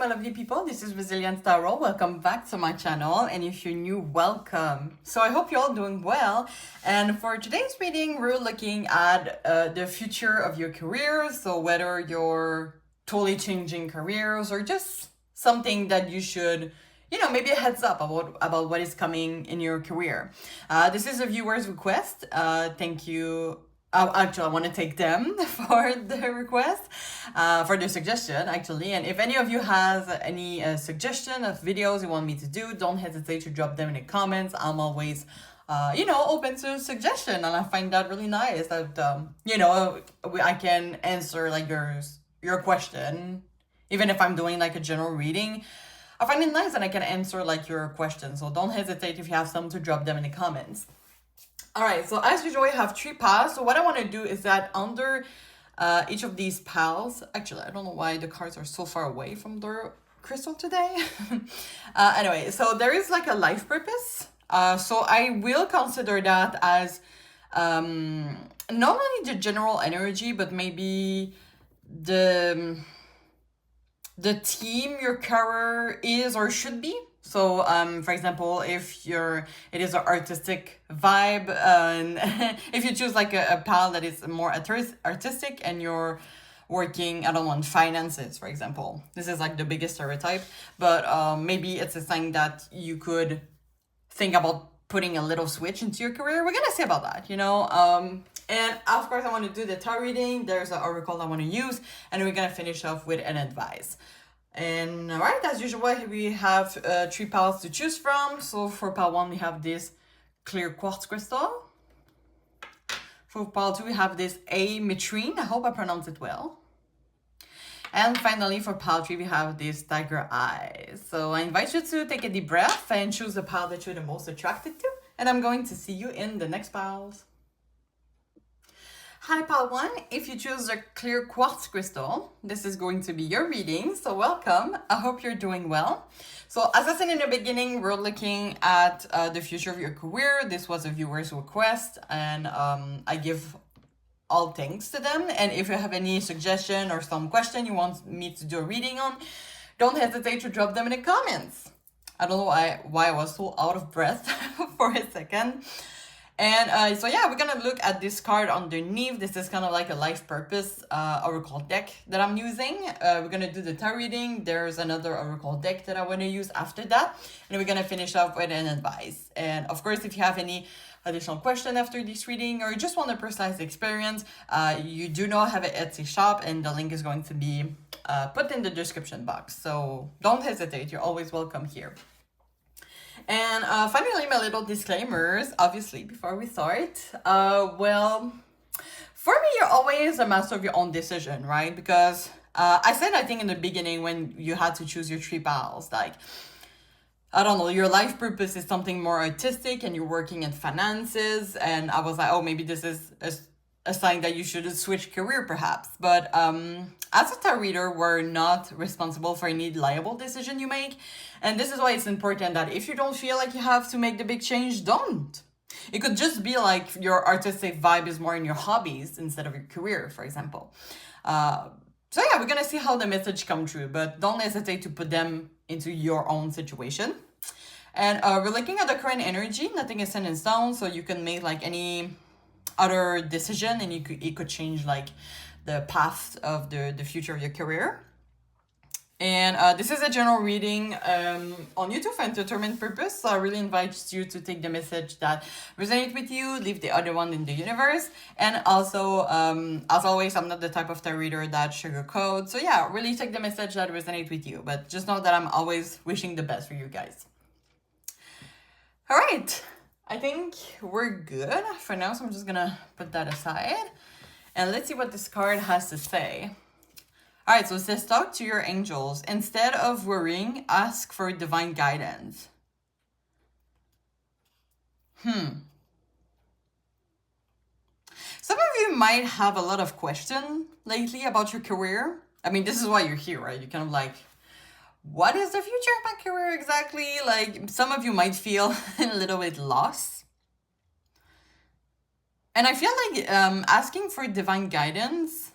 my lovely people. This is Resilient Tarot. Welcome back to my channel. And if you're new, welcome. So I hope you're all doing well. And for today's reading, we're looking at the future of your career. So whether you're totally changing careers or just something that you should, maybe a heads up about what is coming in your career. This is a viewer's request. Thank you. Actually, I want to take them for the request, for the suggestion, actually. And if any of you has any suggestion of videos you want me to do, don't hesitate to drop them in the comments. I'm always, open to suggestion. And I find that really nice that, I can answer like your question. Even if I'm doing like a general reading, I find it nice that I can answer like your questions. So don't hesitate if you have some to drop them in the comments. All right, so as usual, I have 3 piles. So what I want to do is that under each of these piles, actually, I don't know why the cards are so far away from the crystal today. Anyway, so there is like a life purpose. So I will consider that as not only the general energy, but maybe the theme your career is or should be. So, for example, if it is an artistic vibe, and if you choose like a pal that is more artistic and you're working, I don't want finances, for example. This is like the biggest stereotype, but maybe it's a sign that you could think about putting a little switch into your career. We're gonna see about that, and of course I want to do the tarot reading. There's an oracle I want to use, and we're gonna finish off with an advice. And all right, as usual, we have 3 piles to choose from. So for pile 1, we have this clear quartz crystal. For pile 2, we have this Ametrine. I hope I pronounced it well. And finally, for pile 3, we have this tiger eyes. So I invite you to take a deep breath and choose the pile that you're the most attracted to. And I'm going to see you in the next piles. Hi, pile 1. If you choose a clear quartz crystal, this is going to be your reading. So welcome. I hope you're doing well. So as I said in the beginning, we're looking at the future of your career. This was a viewer's request, and I give all thanks to them. And if you have any suggestion or some question you want me to do a reading on, don't hesitate to drop them in the comments. I don't know why I was so out of breath for a second. And so yeah, we're gonna look at this card underneath. This is kind of like a life purpose oracle deck that I'm using. We're gonna do the tarot reading. There's another oracle deck that I want to use after that, and we're gonna finish off with an advice. And of course, if you have any additional question after this reading, or you just want a personalized experience, you do not have an Etsy shop, and the link is going to be put in the description box. So don't hesitate. You're always welcome here. And finally, my little disclaimers, obviously, before we start. Well, for me, you're always a master of your own decision, right? Because I said, I think in the beginning when you had to choose your 3 pals, like, I don't know, your life purpose is something more artistic and you're working in finances. And I was like, oh, maybe this is a sign that you should switch career perhaps. But as a tarot reader, we're not responsible for any liable decision you make. And this is why it's important that if you don't feel like you have to make the big change, don't. It could just be like your artistic vibe is more in your hobbies instead of your career, for example. So yeah, we're gonna see how the message come true, but don't hesitate to put them into your own situation. And we're looking at the current energy. Nothing is set in stone, so you can make like any other decision, and it could change like the path of the future of your career. And this is a general reading on YouTube for entertainment purpose. So I really invite you to take the message that resonates with you, leave the other one in the universe. And also, as always, I'm not the type of tarot reader that sugarcoats. So yeah, really take the message that resonates with you. But just know that I'm always wishing the best for you guys. All right. I think we're good for now. So I'm just going to put that aside. And let's see what this card has to say. All right, so it says, talk to your angels. Instead of worrying, ask for divine guidance. Some of you might have a lot of questions lately about your career. I mean, this is why you're here, right? You're kind of like, what is the future of my career exactly? Like, some of you might feel a little bit lost. And I feel like asking for divine guidance,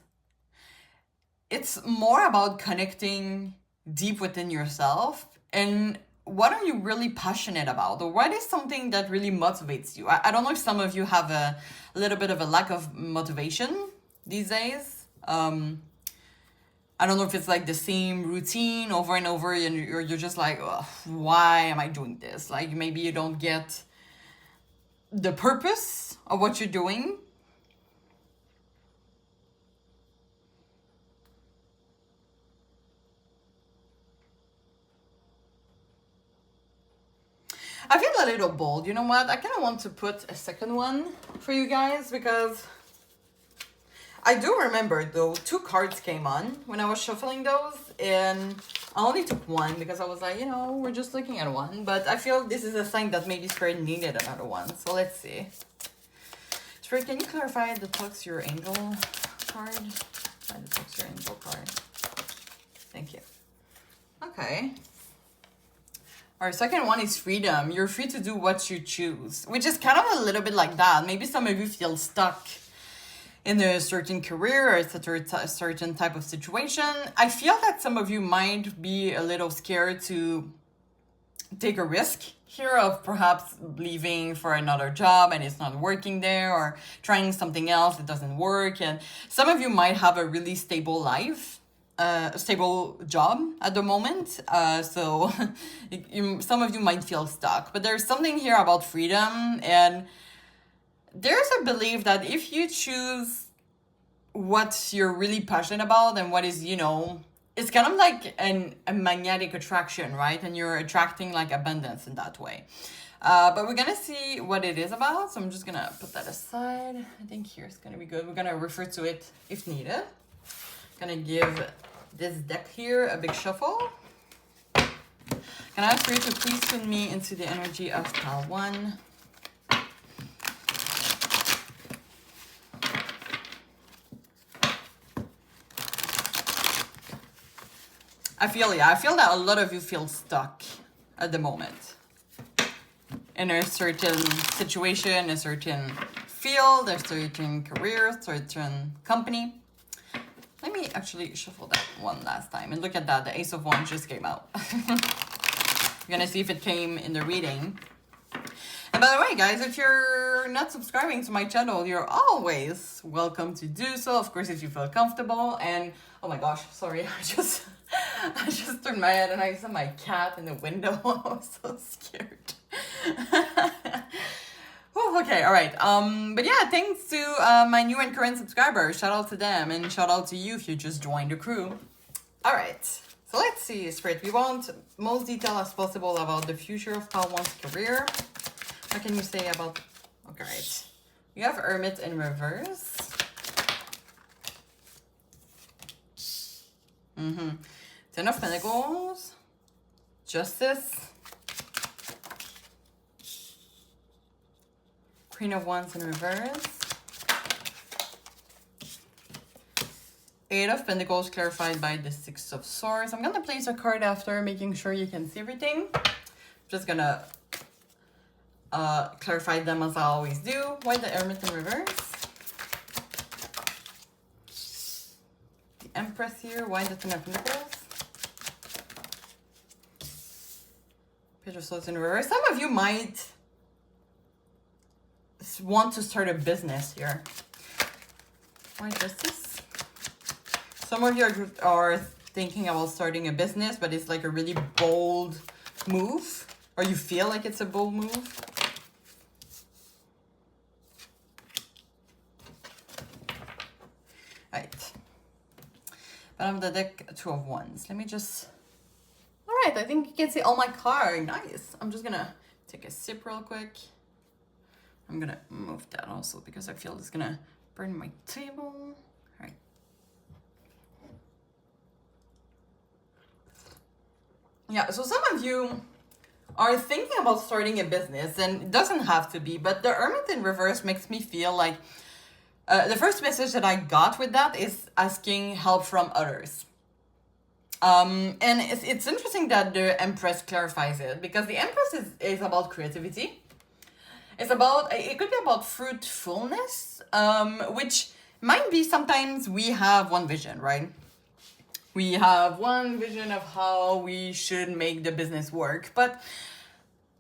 it's more about connecting deep within yourself and what are you really passionate about, or what is something that really motivates you. I don't know if some of you have a little bit of a lack of motivation these days. I don't know if it's like the same routine over and over and you're just like, "Ugh, why am I doing this?" Like maybe you don't get the purpose of what you're doing. I feel a little bold. You know what? I kind of want to put a second one for you guys because I do remember though 2 cards came on when I was shuffling those, and I only took one because I was like, you know, we're just looking at one. But I feel this is a sign that maybe Spirit needed another one. So let's see. Spirit, can you clarify the Talks Your Angel card? The Talks Your Angel card. Thank you. Okay. Our second one is freedom. You're free to do what you choose, which is kind of a little bit like that. Maybe some of you feel stuck in a certain career or a certain type of situation. I feel that some of you might be a little scared to take a risk here of perhaps leaving for another job and it's not working there, or trying something else, it doesn't work. And some of you might have a really stable life, a stable job at the moment, so some of you might feel stuck, but there's something here about freedom, and there's a belief that if you choose what you're really passionate about and what is, you know, it's kind of like a magnetic attraction, right? And you're attracting like abundance in that way. But we're gonna see what it is about, so I'm just gonna put that aside. I think here's gonna be good. We're gonna refer to it if needed. Gonna give this deck here a big shuffle. Can I ask for you to please tune me into the energy of pile 1? I feel that a lot of you feel stuck at the moment in a certain situation, a certain field, a certain career, a certain company. Let me actually shuffle that one last time. And look at that, the Ace of Wands just came out. We're gonna see if it came in the reading. And by the way, guys, if you're not subscribing to my channel, you're always welcome to do so. Of course, if you feel comfortable. And oh my gosh, sorry, I just turned my head and I saw my cat in the window. I was so scared. Oh, okay, all right. But yeah, thanks to my new and current subscribers. Shout out to them, and shout out to you if you just joined the crew. All right, so let's see, Spirit. We want most detail as possible about the future of Pal 1's career. What can you say about... Okay, right. You have Hermit in reverse. Ten of Pentacles. Justice. Queen of Wands in reverse. 8 of Pentacles clarified by the 6 of Swords. I'm going to place a card after, making sure you can see everything. I'm just going to clarify them as I always do. Why the Hermit in reverse? The Empress here. Why the Ten of Pentacles? Page of Swords in reverse. Some of you might want to start a business here. Why Justice? Some of you are thinking about starting a business, but it's like a really bold move, or you feel like it's a bold move. Right. Bottom of the deck, 2 of Wands. Let me just... All right, I think you can see all my cards. Nice. I'm just gonna take a sip real quick. I'm gonna move that also because I feel it's gonna burn my table. All right. Yeah, so some of you are thinking about starting a business, and it doesn't have to be, but the Hermit in reverse makes me feel like the first message that I got with that is asking help from others. And it's interesting that the Empress clarifies it, because the Empress is about creativity. It could be about fruitfulness, which might be sometimes we have one vision, right? We have one vision of how we should make the business work, but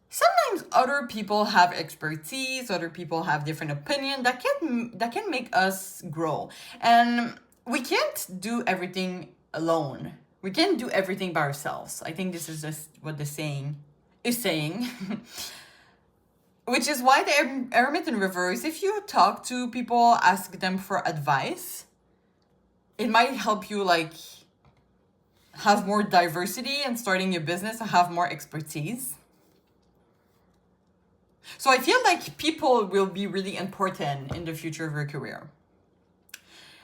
sometimes other people have expertise, other people have different opinion that can make us grow. And we can't do everything alone. We can't do everything by ourselves. I think this is just what the saying is saying. Which is why the Hermit in reverse, if you talk to people, ask them for advice, it might help you like have more diversity and starting your business and have more expertise. So I feel like people will be really important in the future of your career.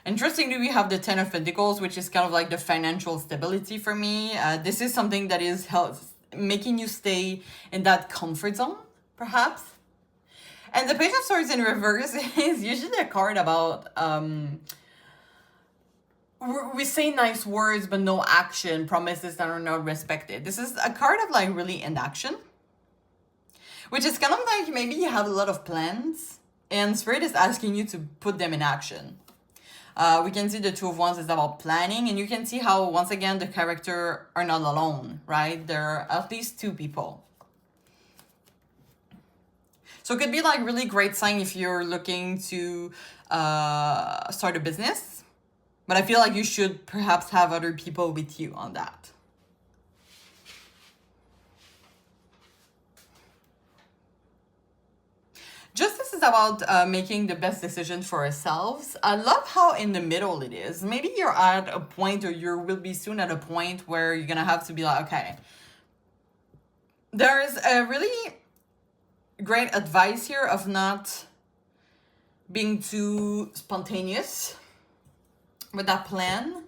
Interestingly, we have the Ten of Pentacles, which is kind of like the financial stability for me. This is something that is making you stay in that comfort zone, perhaps. And the Page of Swords in reverse is usually a card about we say nice words but no action, promises that are not respected. This is a card of like really inaction, which is kind of like maybe you have a lot of plans and Spirit is asking you to put them in action. We can see the Two of Wands is about planning, and you can see how once again the character are not alone, right? There are at least two people. So it could be like really great sign if you're looking to start a business. But I feel like you should perhaps have other people with you on that. Justice is about making the best decision for ourselves. I love how in the middle it is. Maybe you're at a point, or you will be soon at a point where you're going to have to be like, okay, there's a really great advice here of not being too spontaneous with that plan.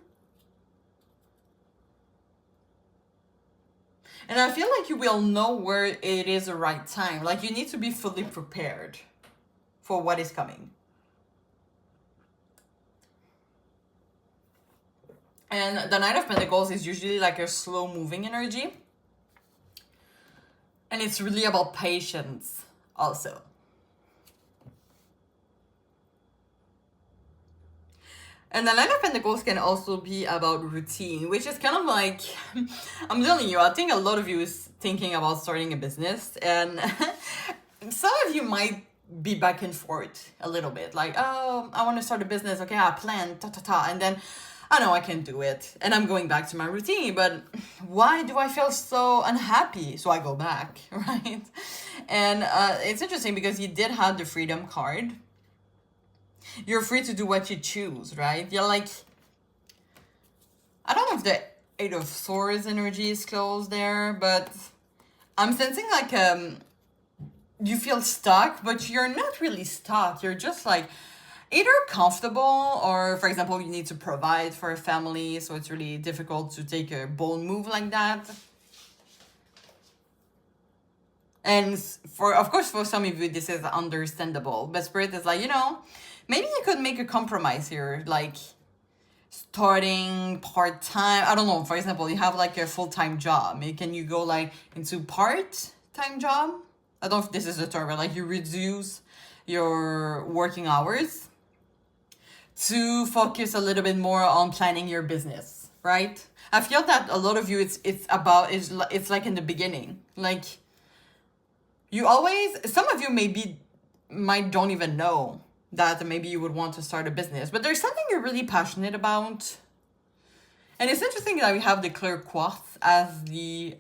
And I feel like you will know where it is the right time. Like you need to be fully prepared for what is coming. And the Knight of Pentacles is usually like a slow moving energy. And it's really about patience also. And the Nine of Pentacles can also be about routine, which is kind of like, I'm telling you, I think a lot of you is thinking about starting a business, and some of you might be back and forth a little bit. Like, oh, I want to start a business. Okay, I plan, and then I know I can do it. And I'm going back to my routine, but why do I feel so unhappy? So I go back, right? And it's interesting because you did have the Freedom card. You're free to do what you choose, right? You're like, I don't know if the Eight of Swords energy is close there, but I'm sensing like you feel stuck, but you're not really stuck. You're just like either comfortable, or for example, you need to provide for a family, so it's really difficult to take a bold move like that. And of course, for some of you, this is understandable, but Spirit is like, maybe you could make a compromise here, like starting part-time. I don't know, for example, you have like a full-time job. Can you go like into part-time job? I don't know if this is the term, but like you reduce your working hours to focus a little bit more on planning your business, right? I feel that a lot of you, it's like in the beginning, like you always, some of you might don't even know that maybe you would want to start a business, but there's something you're really passionate about. And it's interesting that we have the clear quartz as the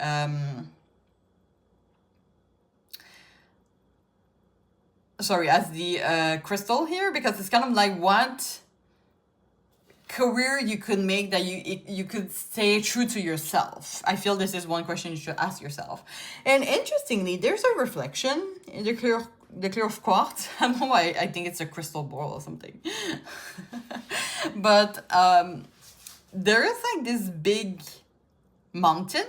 crystal here, because it's kind of like what career you could make that you could stay true to yourself. I feel this is one question you should ask yourself. And interestingly, there's a reflection in the clear of quartz. I don't know why I think it's a crystal ball or something. But there is like this big mountain.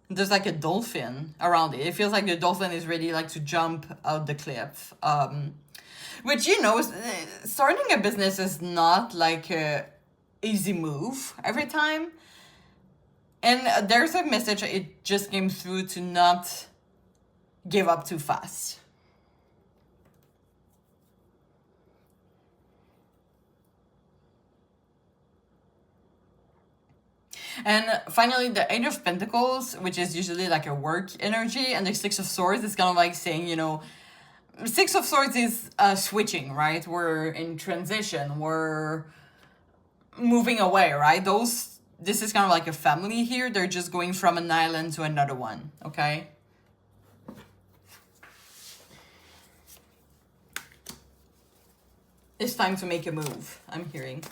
There's like a dolphin around it. It feels like the dolphin is ready like to jump out the cliff. Which, starting a business is not like a easy move every time. And there's a message, it just came through to not give up too fast. And finally, the Eight of Pentacles, which is usually like a work energy, and the Six of Swords is kind of like saying, you know, Six of Swords is switching, right? We're in transition. We're moving away, right? This is kind of like a family here. They're just going from an island to another one, okay? It's time to make a move, I'm hearing.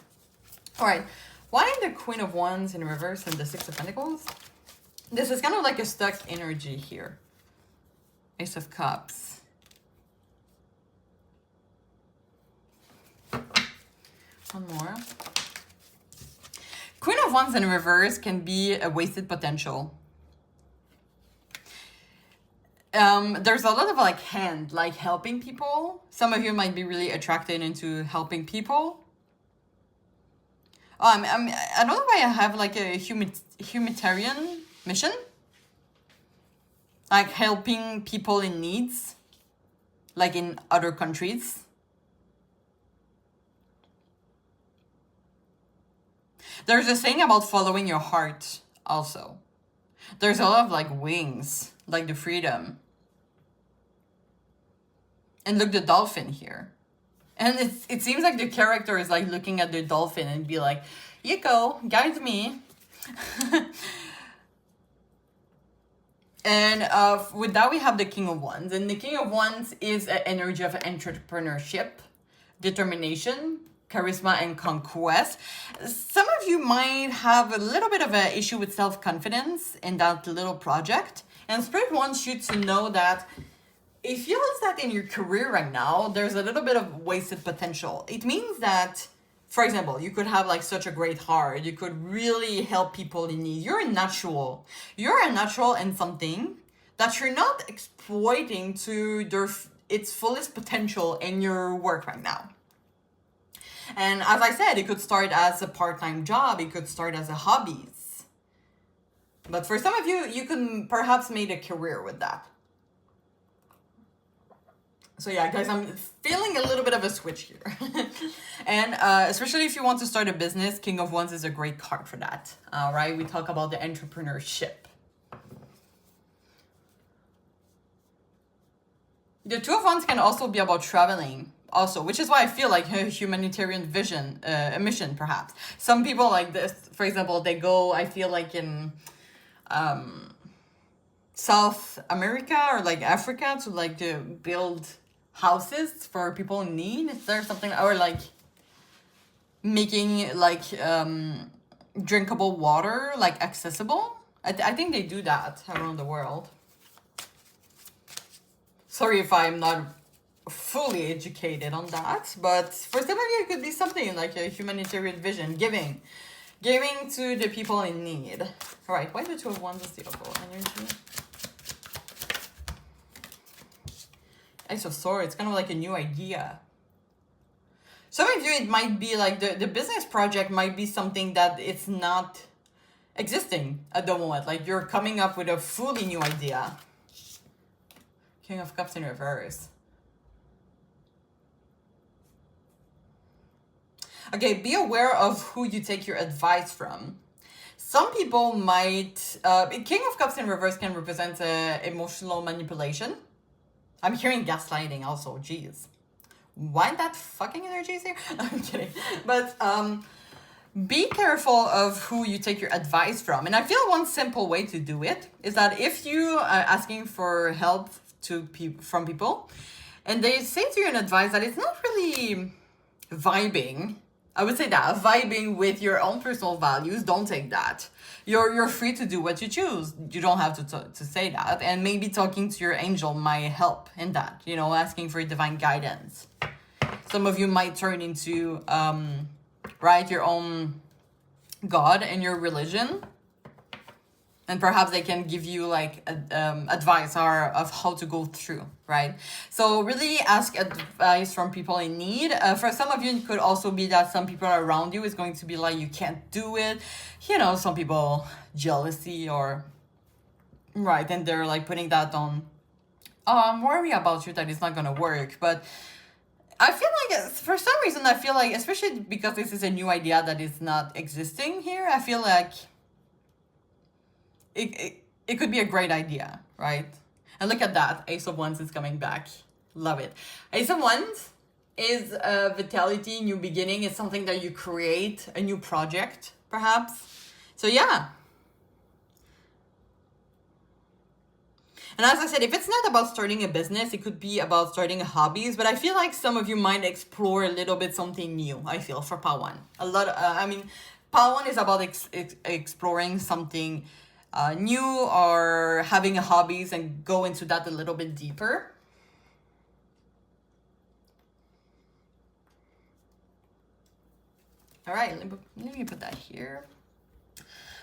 All right, why the Queen of Wands in reverse and the Six of Pentacles? This is kind of like a stuck energy here. Ace of Cups. One more. Queen of Wands in reverse can be a wasted potential. There's a lot of like helping people. Some of you might be really attracted into helping people. I don't know why I have like a humanitarian mission. Like helping people in needs. Like in other countries. There's a saying about following your heart also. There's a lot of like wings, like the freedom. And look, the dolphin here. And it seems like the character is like looking at the dolphin and be like, you go, guide me. And with that, we have the King of Wands. And the King of Wands is an energy of entrepreneurship, determination, charisma, and conquest. Some of you might have a little bit of an issue with self-confidence in that little project. And Spirit wants you to know that it feels that in your career right now, there's a little bit of wasted potential. It means that, for example, you could have like such a great heart. You could really help people in need. You're a natural. You're a natural in something that you're not exploiting to its fullest potential in your work right now. And as I said, it could start as a part-time job. It could start as a hobbies. But for some of you, you can perhaps make a career with that. So yeah, guys, I'm feeling a little bit of a switch here. And especially if you want to start a business, King of Wands is a great card for that. All right, we talk about the entrepreneurship. The Two of Wands can also be about traveling. Also, which is why I feel like a humanitarian mission, perhaps. Some people like this, for example, they go, I feel like in South America or like Africa to like to build houses for people in need. Is there something, or like making like drinkable water like accessible? I think they do that around the world. Sorry if I'm not fully educated on that, but for some of you it could be something like a humanitarian vision, giving to the people in need. All right, why the Two of Wands is the overall energy? Ace of Swords, kind of like a new idea. Some of you, it might be like the business project might be something that it's not existing at the moment. Like you're coming up with a fully new idea. King of Cups in reverse. Okay, be aware of who you take your advice from. Some people might... King of Cups in reverse can represent emotional manipulation. I'm hearing gaslighting also, jeez. Why that fucking energy is here? I'm kidding. But be careful of who you take your advice from. And I feel one simple way to do it is that if you are asking for help from people, and they say to you an advice that it's not really vibing, I would say that, vibing with your own personal values, don't take that. You're free to do what you choose. You don't have to say that. And maybe talking to your angel might help in that, you know, asking for divine guidance. Some of you might turn into, your own God in your religion. And perhaps they can give you like advice of how to go through, right? So really ask advice from people in need. For some of you, it could also be that some people around you is going to be like, you can't do it. You know, some people jealousy or, right, and they're like putting that on, I'm worried about you that it's not going to work. But I feel like for some reason, I feel like, especially because this is a new idea that is not existing here, I feel like it could be a great idea, right? And look at that. Ace of Wands is coming back. Love it. Ace of Wands is vitality, new beginning. It's something that you create, a new project, perhaps. So yeah. And as I said, if it's not about starting a business, it could be about starting hobbies. But I feel like some of you might explore a little bit something new, I feel, for Pawan. A lot, Pawan is about exploring something new or having hobbies and go into that a little bit deeper. All right, let me put that here.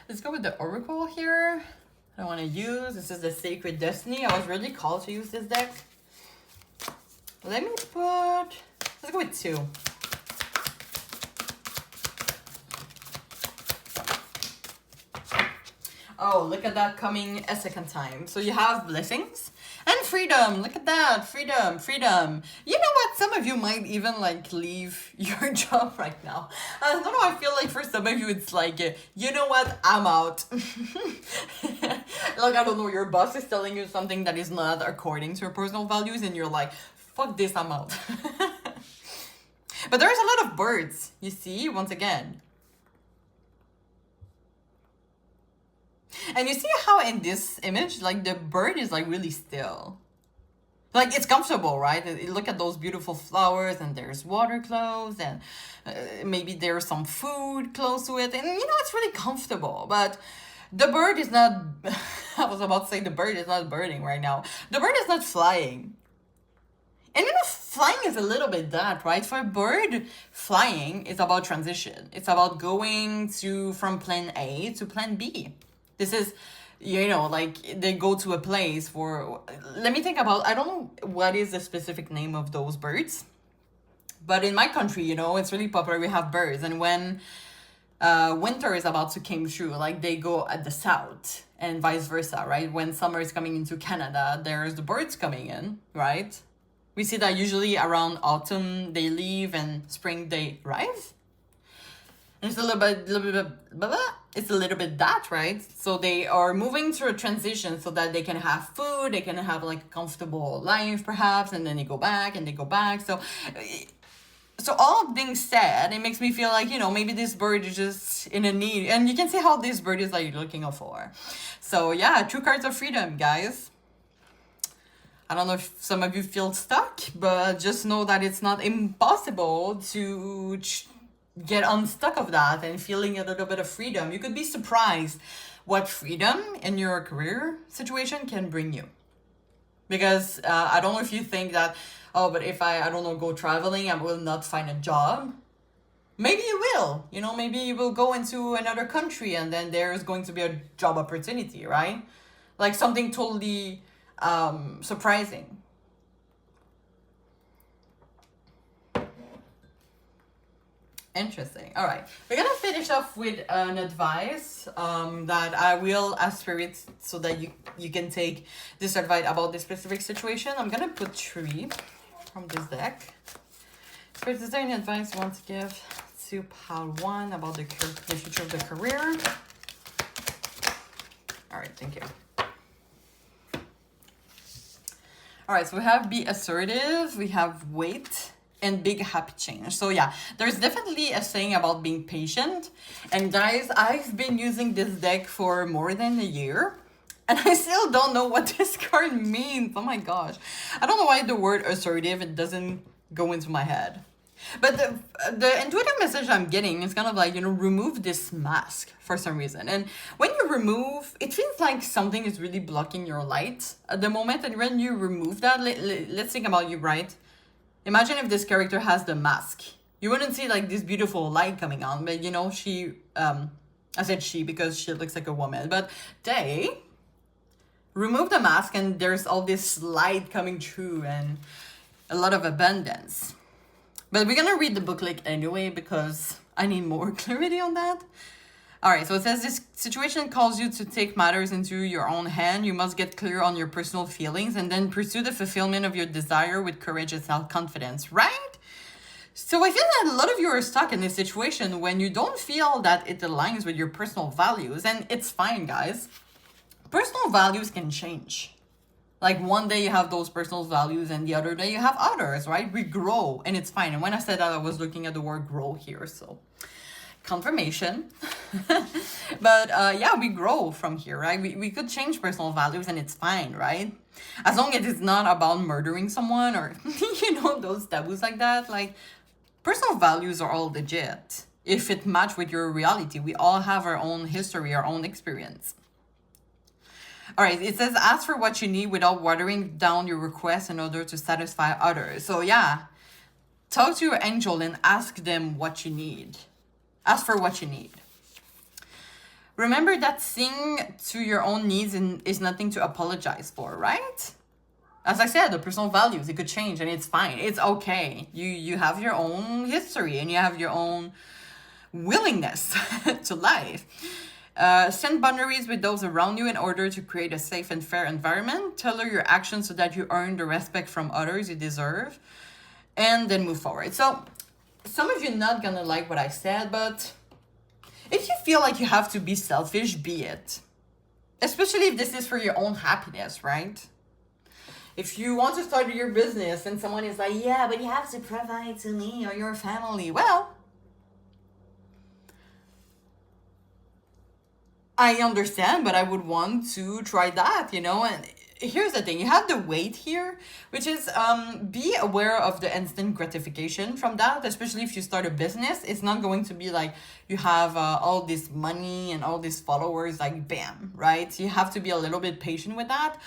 Let's go with the Oracle here. I want to use. This is the Sacred Destiny. I was really called to use this deck. Let me put, let's go with 2. Oh, look at that coming a second time. So you have blessings and freedom. Look at that. Freedom, freedom. You know what? Some of you might even like leave your job right now. I don't know. I feel like for some of you, it's like, you know what? I'm out. Like, I don't know. Your boss is telling you something that is not according to your personal values. And you're like, fuck this, I'm out. But there's a lot of birds, you see, once again. And you see how in this image, like the bird is like really still. Like it's comfortable, right? Look at those beautiful flowers and there's water close and maybe there's some food close to it. And you know, it's really comfortable. But the bird is not, I was about to say the bird is not birding right now. The bird is not flying. And you know, flying is a little bit that, right? For a bird, flying is about transition. It's about going from plan A to plan B. This is, you know, like they go to a place for, let me think about, I don't know what is the specific name of those birds. But in my country, you know, it's really popular. We have birds. And when winter is about to come through, like they go at the south and vice versa, right? When summer is coming into Canada, there's the birds coming in, right? We see that usually around autumn they leave and spring they rise. And it's a little bit, it's a little bit that, right? So they are moving through a transition so that they can have food, they can have like a comfortable life perhaps, and then they go back and they go back. So all being said, it makes me feel like, you know, maybe this bird is just in a need. And you can see how this bird is like looking for. So yeah, 2 cards of freedom, guys. I don't know if some of you feel stuck, but just know that it's not impossible to get unstuck of that and feeling a little bit of freedom. You could be surprised what freedom in your career situation can bring you. Because I don't know if you think that, oh, but if I don't know, go traveling, I will not find a job. Maybe you will, you know, maybe you will go into another country and then there's going to be a job opportunity, right? Like something totally surprising. Interesting. All right, we're gonna finish off with an advice that I will ask spirits so that you can take this advice about this specific situation. I'm gonna put 3 from this deck. Spirits, is there any advice you want to give to pile 1 about the future of the career? All right, thank you. All right, so we have be assertive, we have wait, and big happy change. So yeah, there's definitely a saying about being patient. And guys, I've been using this deck for more than a year and I still don't know what this card means. Oh my gosh. I don't know why the word assertive, it doesn't go into my head. But the intuitive message I'm getting is kind of like, you know, remove this mask for some reason. And when you remove, it feels like something is really blocking your light at the moment. And when you remove that, let's think about you, right? Imagine if this character has the mask. You wouldn't see like this beautiful light coming on, but you know, she, I said she because she looks like a woman, but they remove the mask and there's all this light coming through and a lot of abundance. But we're gonna read the booklet anyway because I need more clarity on that. All right, so it says this situation calls you to take matters into your own hand. You must get clear on your personal feelings and then pursue the fulfillment of your desire with courage and self-confidence, right? So I feel that a lot of you are stuck in this situation when you don't feel that it aligns with your personal values, and it's fine, guys. personal values can change. Like one day you have those personal values and the other day you have others, right? We grow and it's fine. And when I said that, I was looking at the word grow here. So confirmation. But yeah, we grow from here, right? We could change personal values and it's fine, right? As long as it's not about murdering someone or, those taboos like that. Like personal values are all legit. If it match with your reality, we all have our own history, our own experience. All right, it says ask for what you need without watering down your request in order to satisfy others. So yeah, talk to your angel and ask them what you need. Ask for what you need. Remember that seeing to your own needs is nothing to apologize for, right? As I said, the personal values, it could change and it's fine. It's okay. You have your own history and you have your own willingness to life. Set boundaries with those around you in order to create a safe and fair environment. Tailor your actions so that you earn the respect from others you deserve. And then move forward. So, some of you not gonna like what I said, but if you feel like you have to be selfish, be it. Especially if this is for your own happiness, right? If you want to start your business and someone is like, yeah, but you have to provide to me or your family. Well, I understand, but I would want to try that, and here's the thing, you have the weight here, which is be aware of the instant gratification from that, especially if you start a business. It's not going to be like you have all this money and all these followers, like bam, right? You have to be a little bit patient with that.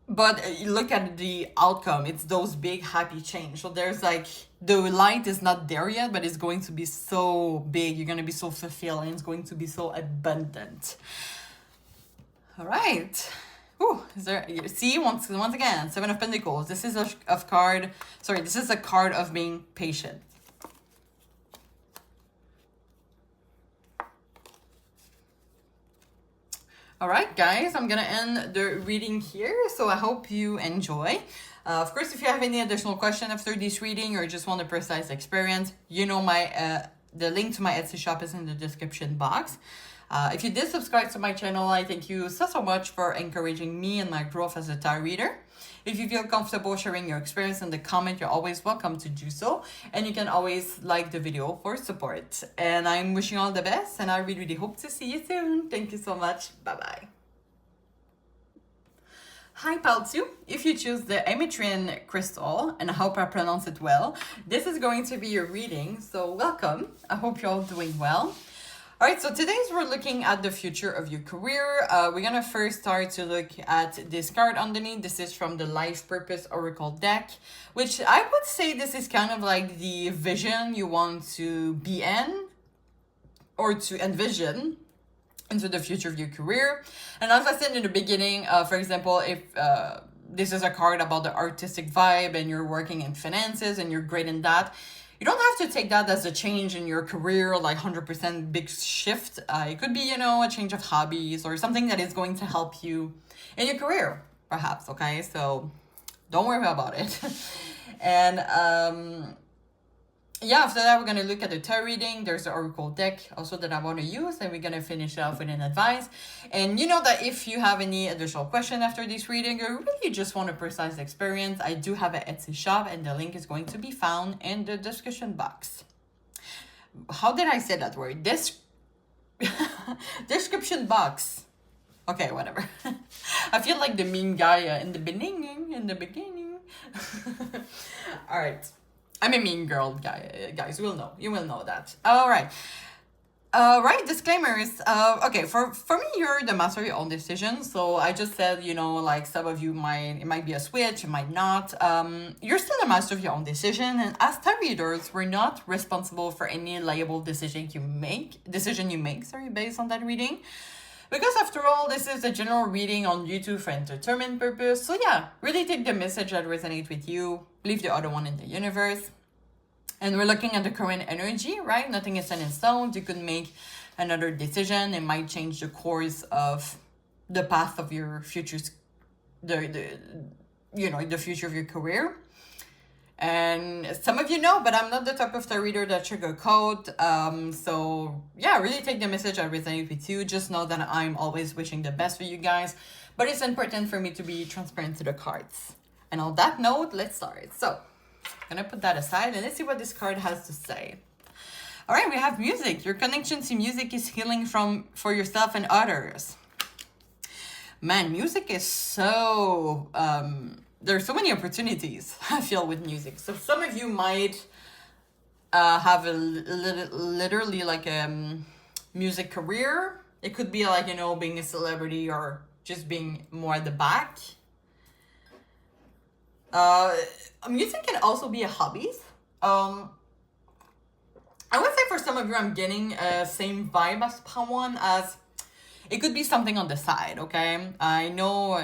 But look at the outcome. It's those big happy change. So there's like, the light is not there yet, but it's going to be so big. You're going to be so fulfilled and it's going to be so abundant. All right. Ooh, see, once again, Seven of Pentacles. This is a card of being patient. All right, guys, I'm going to end the reading here. So I hope you enjoy. Of course, if you have any additional question after this reading or just want a precise experience, my the link to my Etsy shop is in the description box. If you did subscribe to my channel, I thank you so much for encouraging me and my growth as a tarot reader. If you feel comfortable sharing your experience in the comment, you're always welcome to do so. And you can always like the video for support. And I'm wishing you all the best, and I really hope to see you soon. Thank you so much. Bye-bye. Hi, Paltu. If you choose the Ametrine crystal, and I hope I pronounce it well, this is going to be your reading. So welcome. I hope you're all doing well. All right, so today we're looking at the future of your career. We're going to first start to look at this card underneath. This is from the Life Purpose Oracle deck, which I would say this is kind of like the vision you want to be in or to envision into the future of your career. And as I said in the beginning, for example, if this is a card about the artistic vibe and you're working in finances and you're great in that, you don't have to take that as a change in your career, like 100% big shift. It could be, a change of hobbies or something that is going to help you in your career, perhaps, okay? So don't worry about it. And yeah, after that, we're going to look at the tarot reading. There's the Oracle deck also that I want to use, and we're going to finish off with an advice. And you know that if you have any additional question after this reading, or really just want a precise experience, I do have an Etsy shop, and the link is going to be found in the description box. How did I say that word? Description box. Okay, whatever. I feel like the mean guy in the beginning. All right. I'm a mean girl, guys. You will know that. All right. Right, disclaimers. Okay, for me, you're the master of your own decisions. So I just said, like some of you it might be a switch, it might not. You're still the master of your own decision. And as tarot readers, we're not responsible for any liable decision you make, based on that reading. Because after all, this is a general reading on YouTube for entertainment purpose. So yeah, really take the message that resonates with you, leave the other one in the universe. And we're looking at the current energy, right? Nothing is set in stone. You could make another decision. It might change the course of the path of your future, the future of your career. And some of you know, but I'm not the type of tarot reader that sugarcoat. So yeah, really take the message I resonate with you. Just know that I'm always wishing the best for you guys. But it's important for me to be transparent to the cards. And on that note, let's start. So I'm gonna put that aside and let's see what this card has to say. All right, we have music. Your connection to music is healing for yourself and others. Man, music is so there's so many opportunities I feel with music. So some of you might have a literally like a music career. It could be like, you know, being a celebrity or just being more at the back. Music can also be a hobby. I would say for some of you, I'm getting same vibe as Pawan, as it could be something on the side, okay? I know,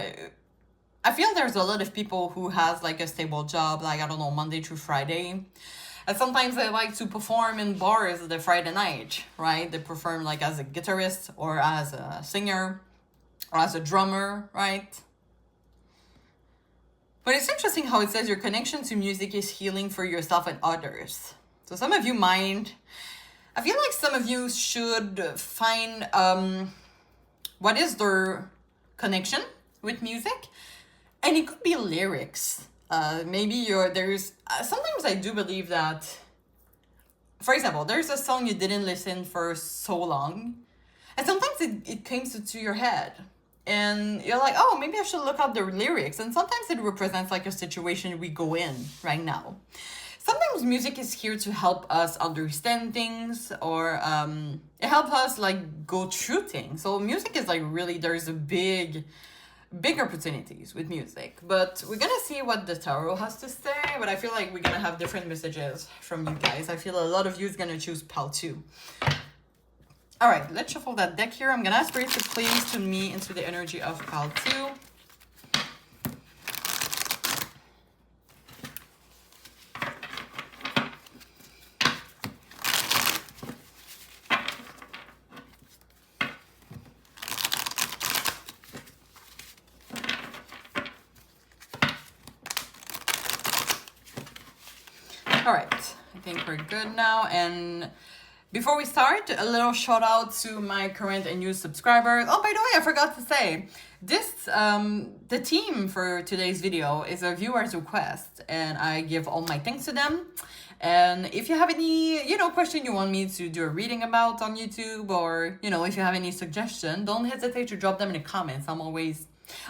I feel there's a lot of people who has like a stable job, like, I don't know, Monday through Friday. And sometimes they like to perform in bars the Friday night, right? They perform like as a guitarist or as a singer or as a drummer, right? But it's interesting how it says your connection to music is healing for yourself and others. So some of you might, I feel like some of you should find what is their connection with music. And it could be lyrics. Maybe sometimes I do believe that, for example, there's a song you didn't listen for so long. And sometimes it comes to your head. And you're like, oh, maybe I should look up the lyrics. And sometimes it represents like a situation we go in right now. Sometimes music is here to help us understand things, or it helps us like go through things. So music is like really, there's a big opportunities with music. But we're gonna see what the tarot has to say. But I feel like we're gonna have different messages from you guys. I feel a lot of you is gonna choose pile 2. All right, let's shuffle that deck here. I'm gonna ask Spirit to please tune me into the energy of pile 2. All right, I think we're good now. And before we start, a little shout out to my current and new subscribers. Oh, by the way, I forgot to say, this, the theme for today's video is a viewer's request, and I give all my thanks to them. And if you have any, you know, question you want me to do a reading about on YouTube, or, you know, if you have any suggestion, don't hesitate to drop them in the comments. I'm always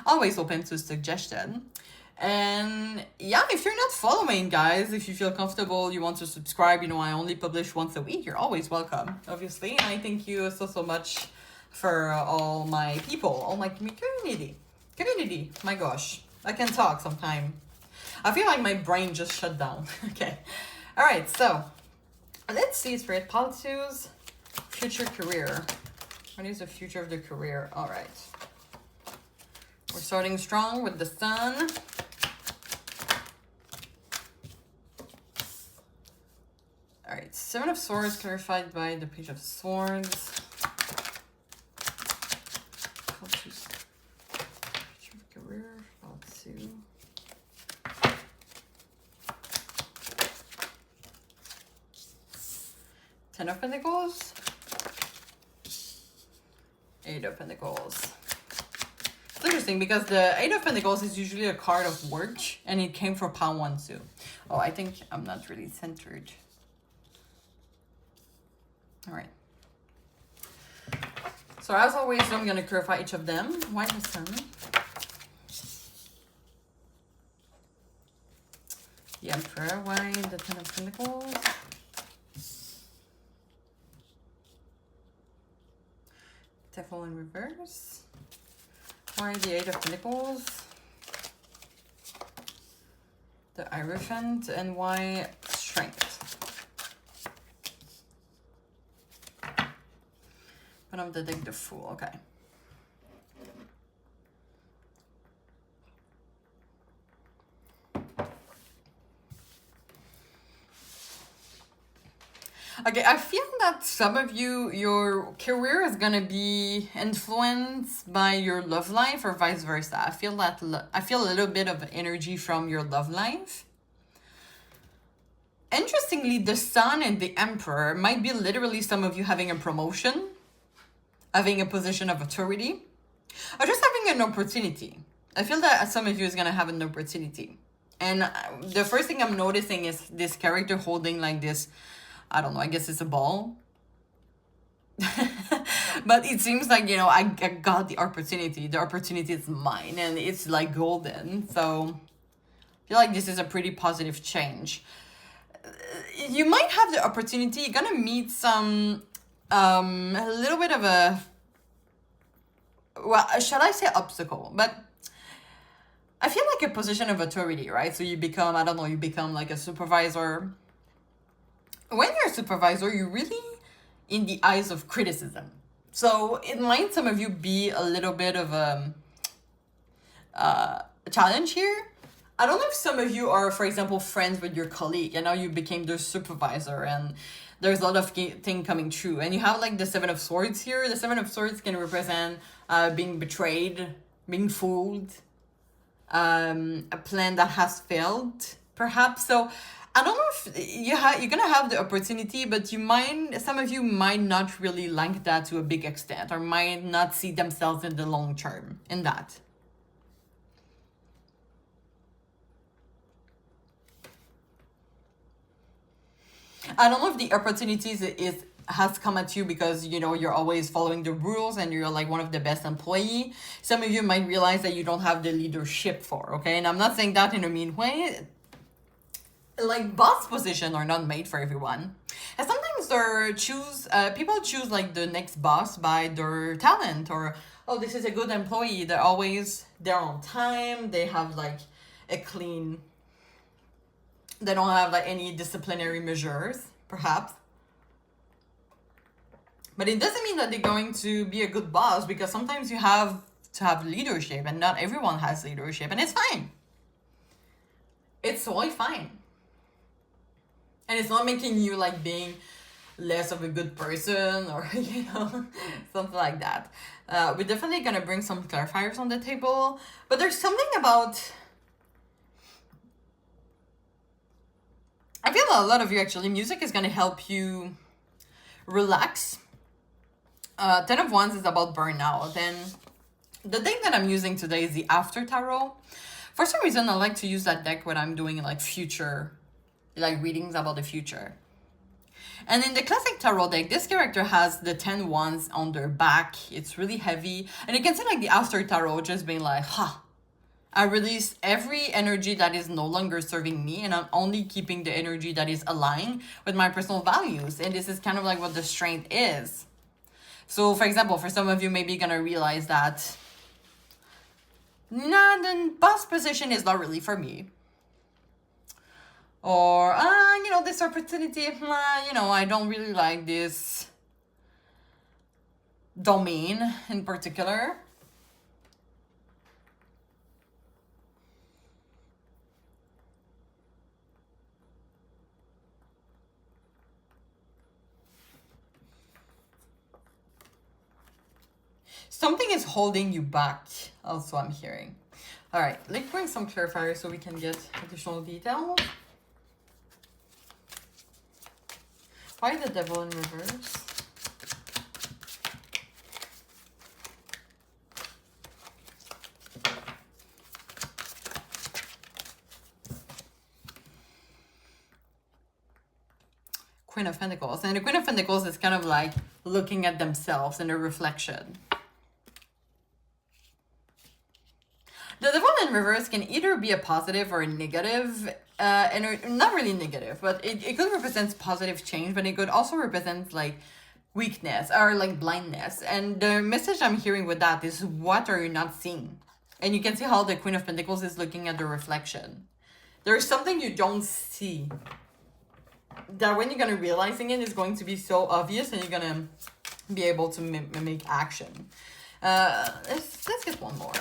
open to suggestion. And yeah, if you're not following, guys, if you feel comfortable, you want to subscribe, you know, I only publish once a week. You're always welcome, obviously. And I thank you so much for all my people, all my community. My gosh, I can talk sometime. I feel like my brain just shut down. Okay. All right. So let's see, Spirit, pile 2's future career. What is the future of the career? All right. We're starting strong with the Sun. All right, 7 of Swords clarified by the Page of Swords. Career, I'll 2. Ten of Pentacles. 8 of Pentacles. It's interesting because the 8 of Pentacles is usually a card of work, and it came from pile 1 too. Oh, I think I'm not really centered. All right. So as always, I'm going to clarify each of them. Why the Sun? The Emperor. Why the 10 of Pentacles? Devil in reverse. Why the 8 of Pentacles? The Hierophant. And why Strength? Bottom of the deck, the Fool. Okay. Okay, I feel that some of you, your career is gonna be influenced by your love life or vice versa. I feel a little bit of energy from your love life. Interestingly, the Sun and the Emperor might be literally some of you having a promotion, having a position of authority, or just having an opportunity. I feel that some of you is going to have an opportunity. And the first thing I'm noticing is this character holding like this, I don't know, I guess it's a ball. But it seems like, you know, I got the opportunity. The opportunity is mine and it's like golden. So I feel like this is a pretty positive change. You might have the opportunity, you're gonna meet some, a little bit of a, well, shall I say obstacle? But I feel like a position of authority, right? So you become, I don't know, you become like a supervisor. When you're a supervisor, you're really in the eyes of criticism. So it might, some of you, be a little bit of a challenge here. I don't know if some of you are, for example, friends with your colleague and now you became their supervisor and there's a lot of thing coming true. And you have like the Seven of Swords here. The Seven of Swords can represent being betrayed, being fooled, a plan that has failed, perhaps. So I don't know if you're gonna have the opportunity, but some of you might not really like that to a big extent, or might not see themselves in the long term in that. I don't know if the opportunities has come at you because, you know, you're always following the rules and you're like one of the best employee. Some of you might realize that you don't have the leadership for, okay? And I'm not saying that in a mean way. Like, boss position are not made for everyone. And sometimes people choose like the next boss by their talent, or, oh, this is a good employee. They're on time. They have like a clean, they don't have like any disciplinary measures, perhaps. But it doesn't mean that they're going to be a good boss, because sometimes you have to have leadership and not everyone has leadership, and it's fine. It's totally fine. And it's not making you like being less of a good person or, you know, something like that. We're definitely going to bring some clarifiers on the table, but there's something about, I feel a lot of you actually, music is going to help you relax. 10 of Wands is about burnout. And the deck that I'm using today is the After Tarot. For some reason, I like to use that deck when I'm doing like future, like readings about the future. And in the classic tarot deck, this character has the 10 Wands on their back. It's really heavy. And you can see like the After Tarot just being like, I release every energy that is no longer serving me, and I'm only keeping the energy that is aligned with my personal values. And this is kind of like what the strength is. So, for example, for some of you, maybe you're going to realize that, the boss position is not really for me. Or, you know, this opportunity, you know, I don't really like this domain in particular. Something is holding you back, also, I'm hearing. All right, let's bring some clarifiers so we can get additional details. Why the Devil in reverse? Queen of Pentacles. And the Queen of Pentacles is kind of like looking at themselves in a reflection. The Devil in reverse can either be a positive or a negative, and not really negative, but it could represent positive change, but it could also represent like weakness or like blindness. And the message I'm hearing with that is, what are you not seeing? And you can see how the Queen of Pentacles is looking at the reflection. There's something you don't see that when you're going to realizing it is going to be so obvious, and you're going to be able to make action. Let's get one more.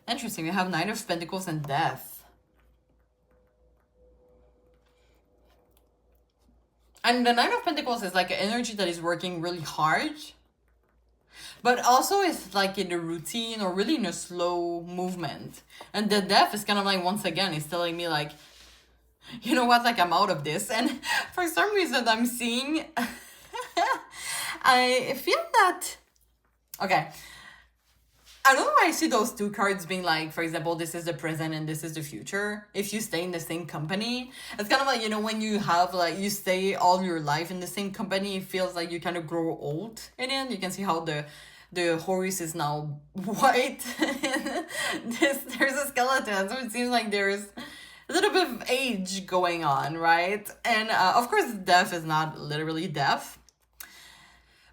Interesting. We have Knight of Pentacles and Death. And the Knight of Pentacles is like an energy that is working really hard. But also it's like in a routine or really in a slow movement. And the death is kind of like, once again, it's telling me like, you know what, like I'm out of this. And for some reason I'm seeing, I feel that, okay, I don't know why I see those two cards being like, for example, this is the present and this is the future. If you stay in the same company, it's kind of like, you know, when you have like, you stay all your life in the same company, it feels like you kind of grow old in it. You can see how the horse is now white. There's a skeleton, so it seems like there's a little bit of age going on, right? And of course, death is not literally death.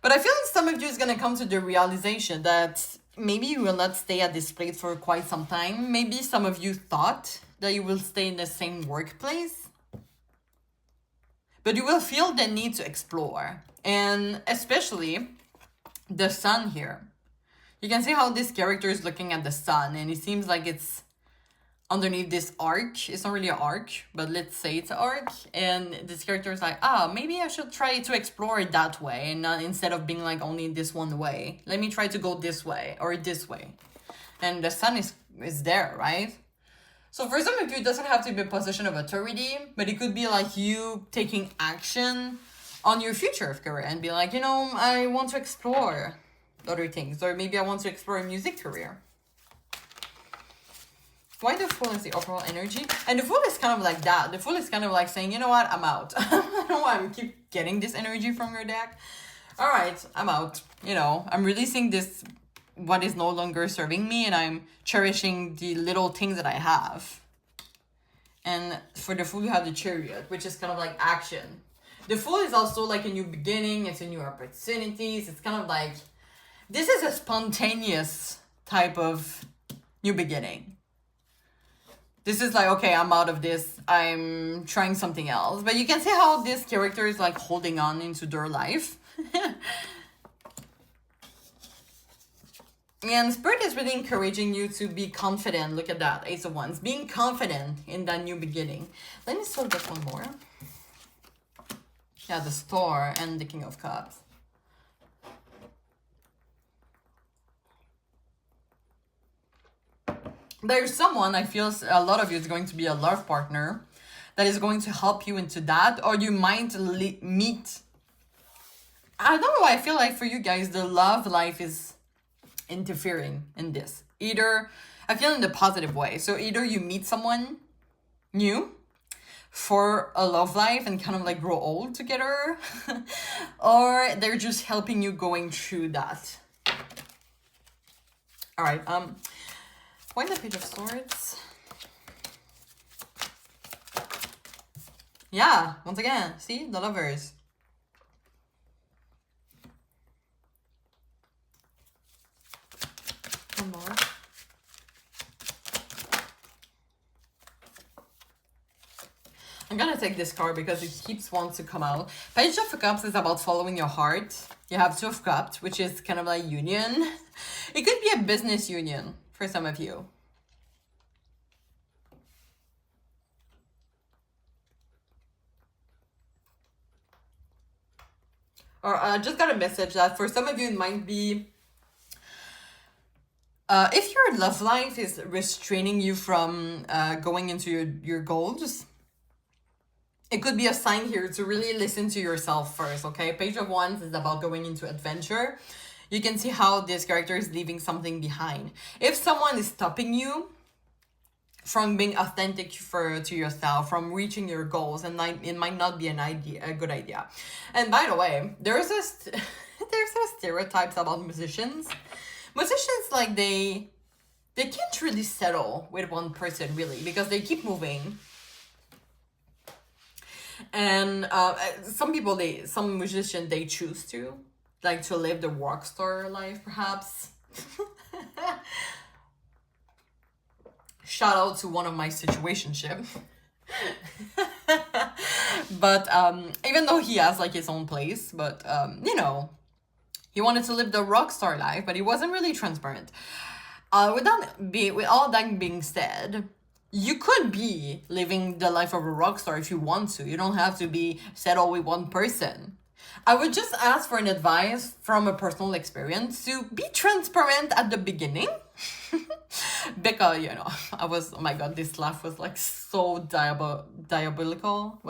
But I feel like some of you is going to come to the realization that maybe you will not stay at this place for quite some time. Maybe some of you thought that you will stay in the same workplace. But you will feel the need to explore. And especially the sun here. You can see how this character is looking at the sun. And it seems like it's underneath this arc. It's not really an arc, but let's say it's an arc. And this character is like, maybe I should try to explore it that way, and not instead of being like only this one way. Let me try to go this way or this way. And the sun is there, right? So for some of you, it doesn't have to be a position of authority, but it could be like you taking action on your future of career and be like, you know, I want to explore other things, or maybe I want to explore a music career. Why the Fool is the overall energy? And the Fool is kind of like that. The Fool is kind of like saying, you know what, I'm out. I don't know why I keep getting this energy from your deck. All right, I'm out. You know, I'm releasing this, what is no longer serving me, and I'm cherishing the little things that I have. And for the Fool, you have the Chariot, which is kind of like action. The Fool is also like a new beginning. It's a new opportunities. It's kind of like, this is a spontaneous type of new beginning. This is like, okay, I'm out of this. I'm trying something else. But you can see how this character is like holding on into their life. And Spirit is really encouraging you to be confident. Look at that, Ace of Wands. Being confident in that new beginning. Let me sort this one more. Yeah, the Star and the King of Cups. There's someone, I feel a lot of you is going to be a love partner that is going to help you into that, or you might meet. I don't know why I feel like for you guys, the love life is interfering in this. Either, I feel in the positive way. So either you meet someone new for a love life and kind of like grow old together, or they're just helping you going through that. All right, why the Page of Swords? Yeah, once again, see? The Lovers. One more. I'm gonna take this card because it keeps wanting to come out. Page of Cups is about following your heart. You have Two of Cups, which is kind of like union. It could be a business union for some of you. Or I just got a message that for some of you it might be, if your love life is restraining you from going into your goals, it could be a sign here to really listen to yourself first, okay? Page of Wands is about going into adventure. You can see how this character is leaving something behind. If someone is stopping you from being authentic to yourself, from reaching your goals, and it might not be a good idea. And by the way, there's a stereotypes about musicians. Musicians, like they can't really settle with one person really, because they keep moving. And some musicians, they choose to live the rock star life, perhaps. Shout out to one of my situationship. But even though he has like his own place, but you know, he wanted to live the rock star life, but he wasn't really transparent. With all that being said, you could be living the life of a rock star if you want to. You don't have to be settled with one person. I would just ask for an advice from a personal experience to be transparent at the beginning. Because, you know, oh my God, this laugh was like so diabolical.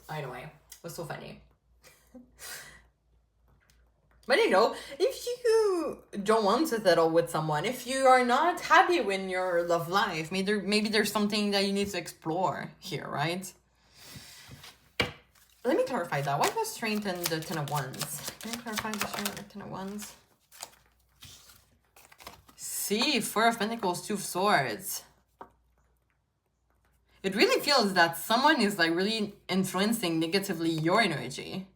Anyway, was so funny. But you know, if you don't want to settle with someone, if you are not happy in your love life, maybe there's something that you need to explore here, right? Let me clarify that. Why was strength and the Ten of Wands? Can you clarify the strength and the Ten of Wands? See, Four of Pentacles, Two of Swords. It really feels that someone is like really influencing negatively your energy.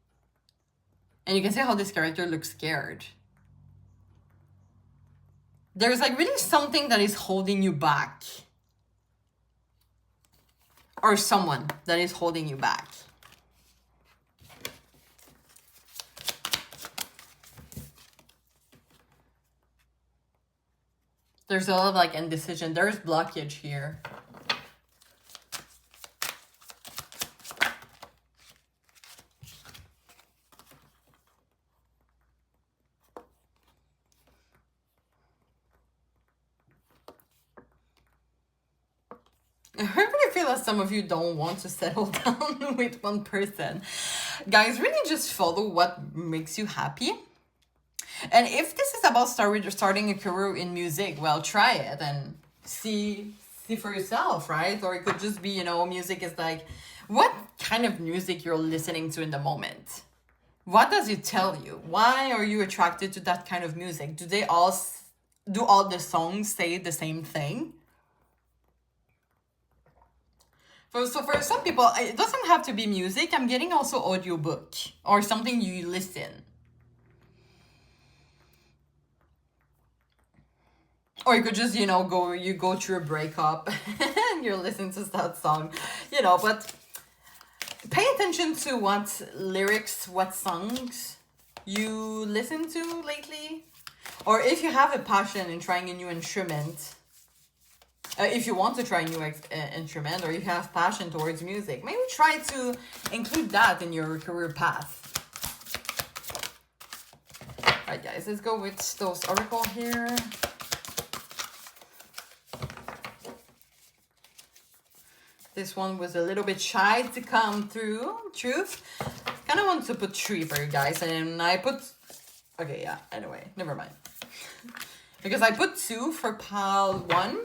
And you can see how this character looks scared. There's like really something that is holding you back. Or someone that is holding you back. There's a lot of like indecision. There's blockage here. I really feel that some of you don't want to settle down with one person. Guys, really just follow what makes you happy. And if this is about starting a career in music, well, try it and see for yourself, right? Or it could just be, you know, music is like, what kind of music you're listening to in the moment? What does it tell you? Why are you attracted to that kind of music? Do all the songs say the same thing? So for some people, it doesn't have to be music. I'm getting also audiobook or something you listen. Or you could just, you know, go through a breakup and you're listening to that song, you know, but pay attention to what lyrics, what songs you listen to lately. Or if you have a passion in trying a new instrument, if you want to try a new instrument, or you have passion towards music, maybe try to include that in your career path. Alright guys, let's go with those oracle here. This one was a little bit shy to come through. Truth. Kind of want to put 3 for you guys. And I put... Okay, yeah. Anyway, never mind. Because I put 2 for pile 1.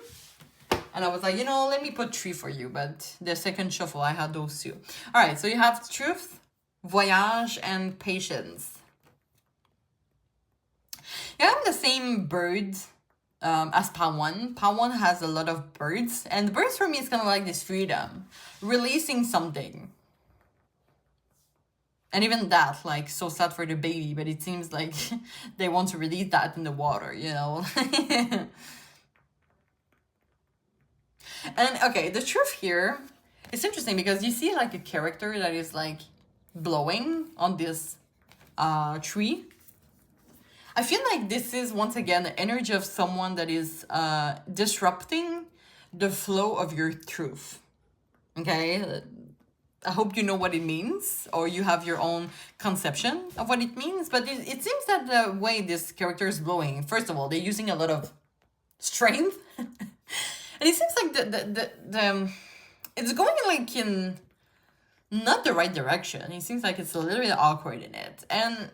And I was like, you know, let me put 3 for you. But the second shuffle, I had those 2. Alright, so you have Truth, Voyage, and Patience. You have the same bird as pile 1. Pile 1 has a lot of birds. And birds for me is kind of like this freedom. Releasing something. And even that, like, so sad for the baby. But it seems like they want to release that in the water, you know. And, okay, the truth here, it's interesting because you see, like, a character that is, like, blowing on this tree. I feel like this is, once again, the energy of someone that is disrupting the flow of your truth. Okay? I hope you know what it means, or you have your own conception of what it means. But it seems that the way this character is blowing, first of all, they're using a lot of strength. And it seems like the it's going like in not the right direction. It seems like it's a little bit awkward in it. And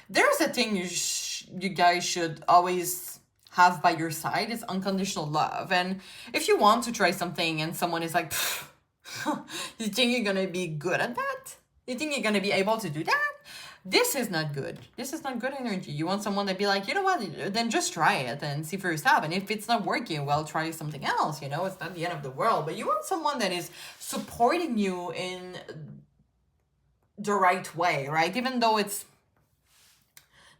there's a thing you guys should always have by your side is unconditional love. And if you want to try something and someone is like, you think you're gonna be good at that? You think you're gonna be able to do that? This is not good. This is not good energy. You want someone to be like, you know what, then just try it and see for yourself. And if it's not working, well, try something else, you know, it's not the end of the world. But you want someone that is supporting you in the right way, right? Even though it's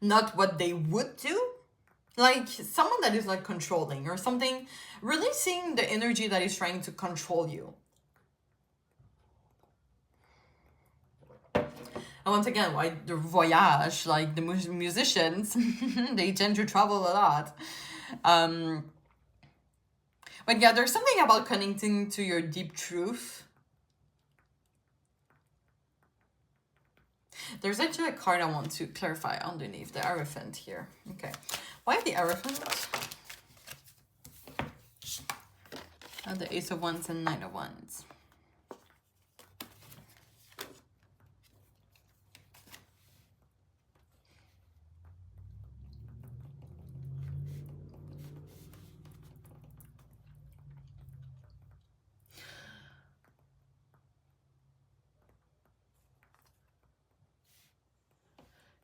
not what they would do. Like someone that is like controlling or something, releasing the energy that is trying to control you. And once again, like the voyage, like the musicians, they tend to travel a lot. But yeah, there's something about connecting to your deep truth There's actually a card I want to clarify underneath the Hierophant here. Okay. Why the Hierophant? The Ace of Wands and Nine of Wands.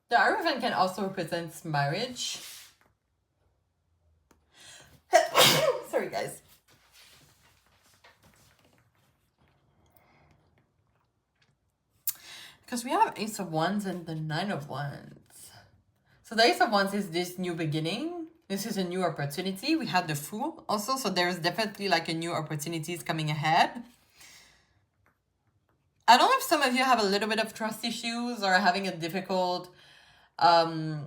The Hierophant can also represent marriage. Sorry, guys. Because we have Ace of Wands and the Nine of Wands. So the Ace of Wands is this new beginning. This is a new opportunity. We had the Fool also. So there's definitely like a new opportunities coming ahead. I don't know if some of you have a little bit of trust issues or having a difficult... Okay,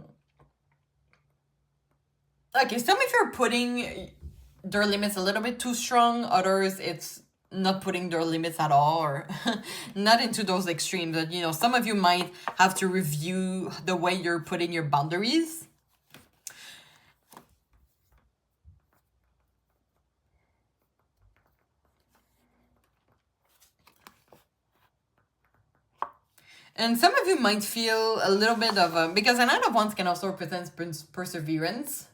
some of you are putting their limits a little bit too strong. Others, it's not putting their limits at all, or not into those extremes. But, you know, some of you might have to review the way you're putting your boundaries. And some of you might feel a little bit of a... Because a Nine of Wands can also represent perseverance.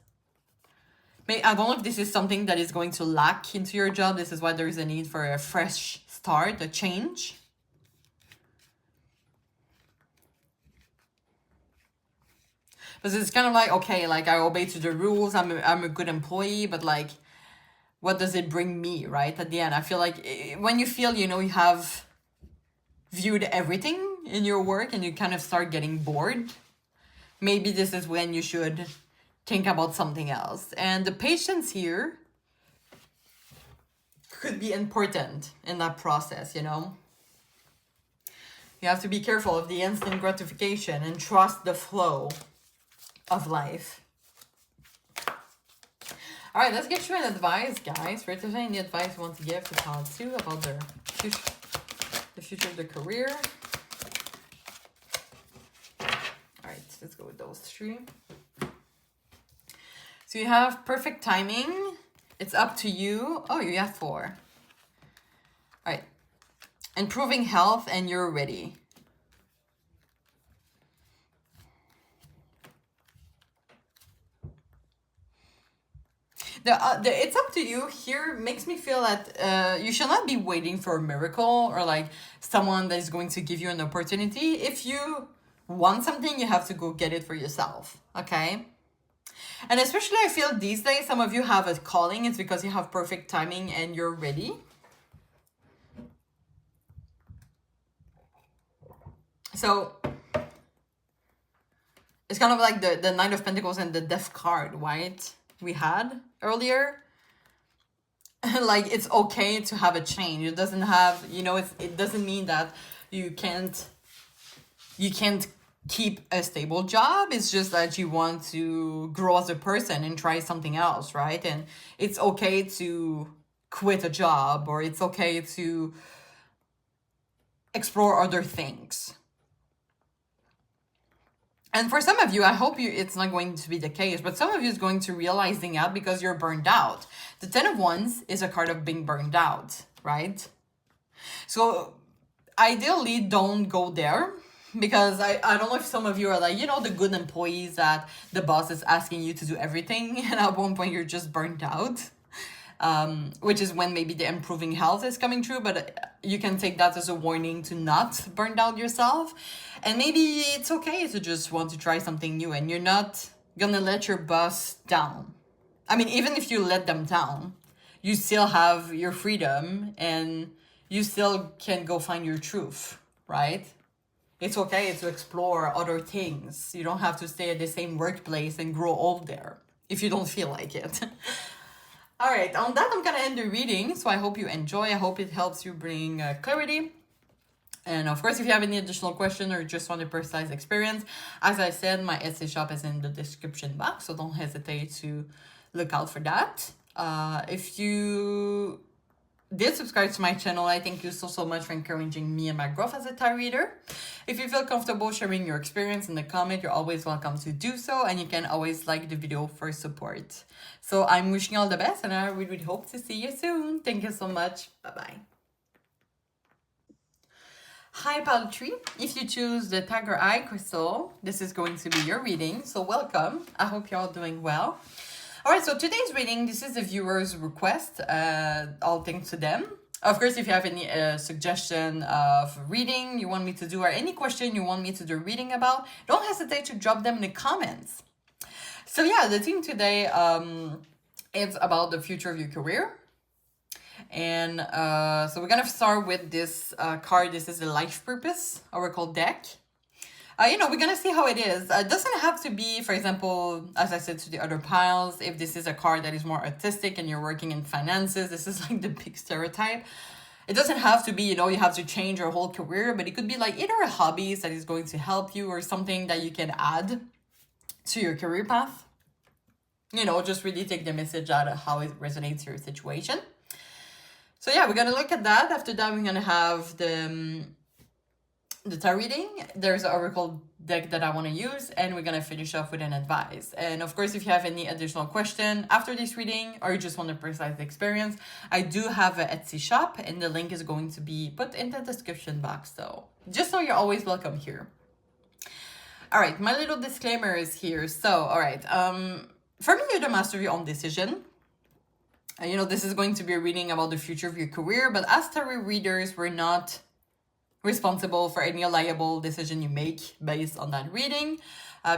I don't know if this is something that is going to lack into your job. This is why there is a need for a fresh start, a change. Because it's kind of like, okay, like I obey to the rules. I'm a good employee, but like, what does it bring me, right? At the end, I feel like when you feel, you know, you have viewed everything in your work and you kind of start getting bored, maybe this is when you should think about something else. And the patience here could be important in that process, you know. You have to be careful of the instant gratification and trust the flow of life. All right, let's get you an advice, guys. Right, is there any advice you want to give to Child 2 about their future, the future of their career? All right, let's go with those three. So you have perfect timing. It's up to you. Oh, you have 4. All right. Improving health and you're ready. It's up to you here makes me feel that you should not be waiting for a miracle or like someone that is going to give you an opportunity. If you want something, you have to go get it for yourself, okay? And especially I feel these days, some of you have a calling. It's because you have perfect timing and you're ready. So it's kind of like the Knight of Pentacles and the Death card, right? We had earlier. Like, it's okay to have a change. It doesn't have, you know, it doesn't mean that you can't keep a stable job. It's just that you want to grow as a person and try something else, right? And it's okay to quit a job, or it's okay to explore other things. And for some of you, I hope it's not going to be the case, but some of you is going to realizing that because you're burned out. The 10 of Wands is a card of being burned out, right? So ideally, don't go there. Because I don't know if some of you are like, you know, the good employees that the boss is asking you to do everything. And at one point, you're just burnt out. Which is when maybe the improving health is coming true. But you can take that as a warning to not burn out yourself. And maybe it's okay to just want to try something new. And you're not going to let your boss down. I mean, even if you let them down, you still have your freedom. And you still can go find your truth, right? It's okay to explore other things. You don't have to stay at the same workplace and grow old there if you don't feel like it. All right, on that, I'm going to end the reading. So I hope you enjoy. I hope it helps you bring clarity. And of course, if you have any additional question or just want a personalized experience, as I said, my Etsy shop is in the description box. So don't hesitate to look out for that. If you did subscribe to my channel. I thank you so much for encouraging me and my growth as a tarot reader. If you feel comfortable sharing your experience in the comment, you're always welcome to do so, and you can always like the video for support. So I'm wishing you all the best, and I really hope to see you soon. Thank you so much. Bye-bye. Hi Palm Tree. If you choose the Tiger Eye crystal, this is going to be your reading. So welcome. I hope you're all doing well. All right, so today's reading, this is the viewer's request. All thanks to them. Of course, if you have any suggestion of reading you want me to do, or any question you want me to do reading about, don't hesitate to drop them in the comments. So yeah, the theme today is about the future of your career. And so we're gonna start with this card. This is the Life Purpose Oracle deck. We're gonna see how it is. It doesn't have to be, for example, as I said to the other piles, if this is a card that is more artistic and you're working in finances, this is like the big stereotype. It doesn't have to be, you have to change your whole career, but it could be like either a hobby that is going to help you or something that you can add to your career path. Just really take the message out of how it resonates to your situation. So yeah, we're gonna look at that. After that, we're gonna have the tarot reading. There's an oracle deck that I want to use, and we're going to finish off with an advice. And of course, if you have any additional question after this reading, or you just want to personalize the experience, I do have an Etsy shop, and the link is going to be put in the description box. So just know you're always welcome here. All right, my little disclaimer is here. So, all right, for me, you're the master of your own decision. This is going to be a reading about the future of your career, but as tarot readers, we're not responsible for any liable decision you make based on that reading,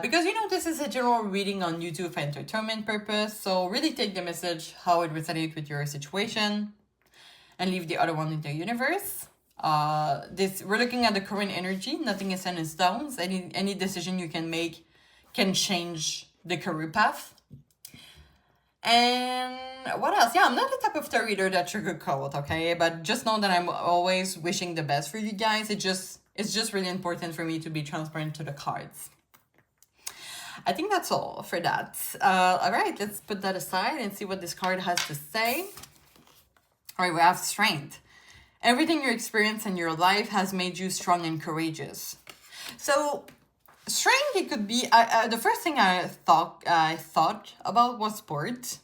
because this is a general reading on YouTube for entertainment purpose. So really take the message how it resonates with your situation, and leave the other one in the universe. We're looking at the current energy. Nothing is set in stones. Any decision you can make can change the career path. And what else? Yeah, I'm not the type of tarot reader that sugarcoat, okay? But just know that I'm always wishing the best for you guys. It's just really important for me to be transparent to the cards. I think that's all for that. All right, let's put that aside and see what this card has to say. All right, we have Strength. Everything you experience in your life has made you strong and courageous. So strength, it could be, the first thing I thought about was sport.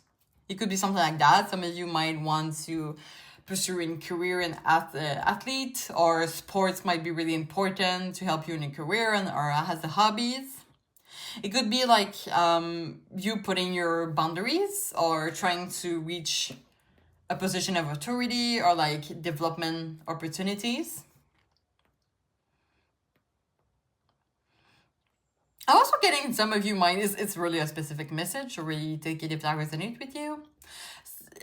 It could be something like that. Some of you might want to pursue a career in athlete, or sports might be really important to help you in a career or as the hobbies. It could be like you putting your boundaries or trying to reach a position of authority or like development opportunities. I'm also getting some of you mind it's really a specific message, or really take it if that resonates with you.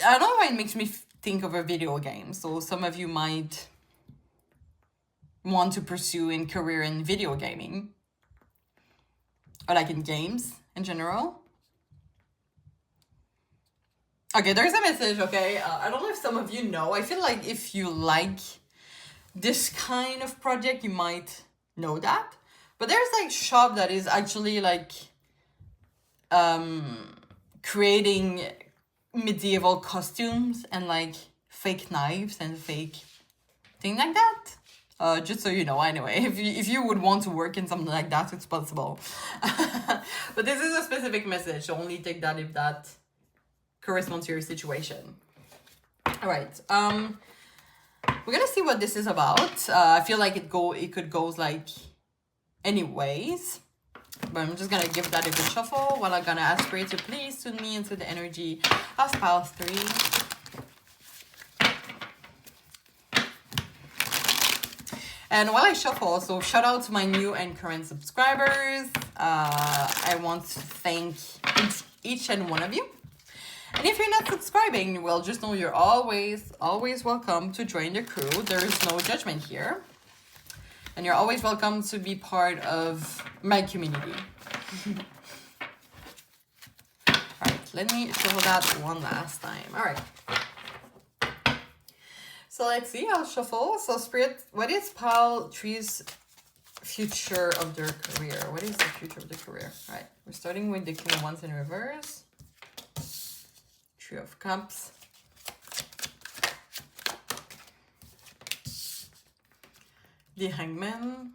I don't know why it makes me think of a video game. So some of you might want to pursue a career in video gaming, or like in games in general. Okay, there's a message, okay? I don't know if some of you know. I feel like if you like this kind of project, you might know that. But there's like shop that is actually like creating medieval costumes and like fake knives and fake thing like that. Just so you know, anyway, if you would want to work in something like that, it's possible. But this is a specific message, so only take that if that corresponds to your situation. All right. We're gonna see what this is about. I feel like it could go like anyways, but I'm just gonna give that a good shuffle while I'm gonna ask for you to please tune me into the energy of pile 3. And while I shuffle, so shout out to my new and current subscribers. I want to thank each and one of you. And if you're not subscribing, well, just know you're always welcome to join the crew. There is no judgment here. And you're always welcome to be part of my community. All right, let me shuffle that one last time. All right. So let's see, I'll shuffle. So Spirit, what is pile 3's future of their career? What is the future of the career? All right, we're starting with the King of Wands in reverse. Three of Cups. The Hangman.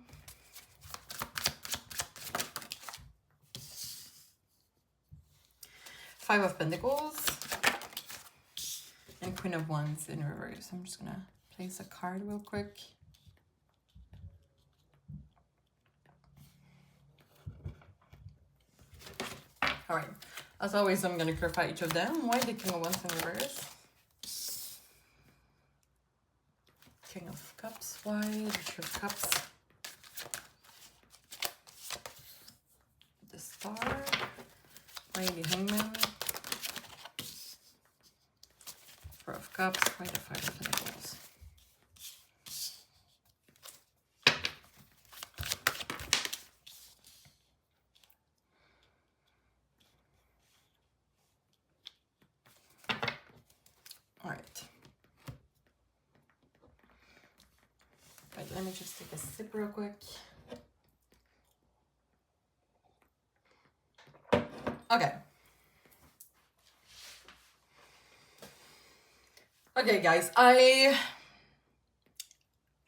Five of Pentacles. And Queen of Wands in reverse. I'm just gonna place a card real quick. All right, as always, I'm gonna clarify each of them. Why the King of Wands in reverse? King of Cups, why the Two of Cups? The Star, why the Hangman? Four of Cups, why the Five of Pentacles? All right. Right, let me just take a sip real quick. Okay. Okay, guys, it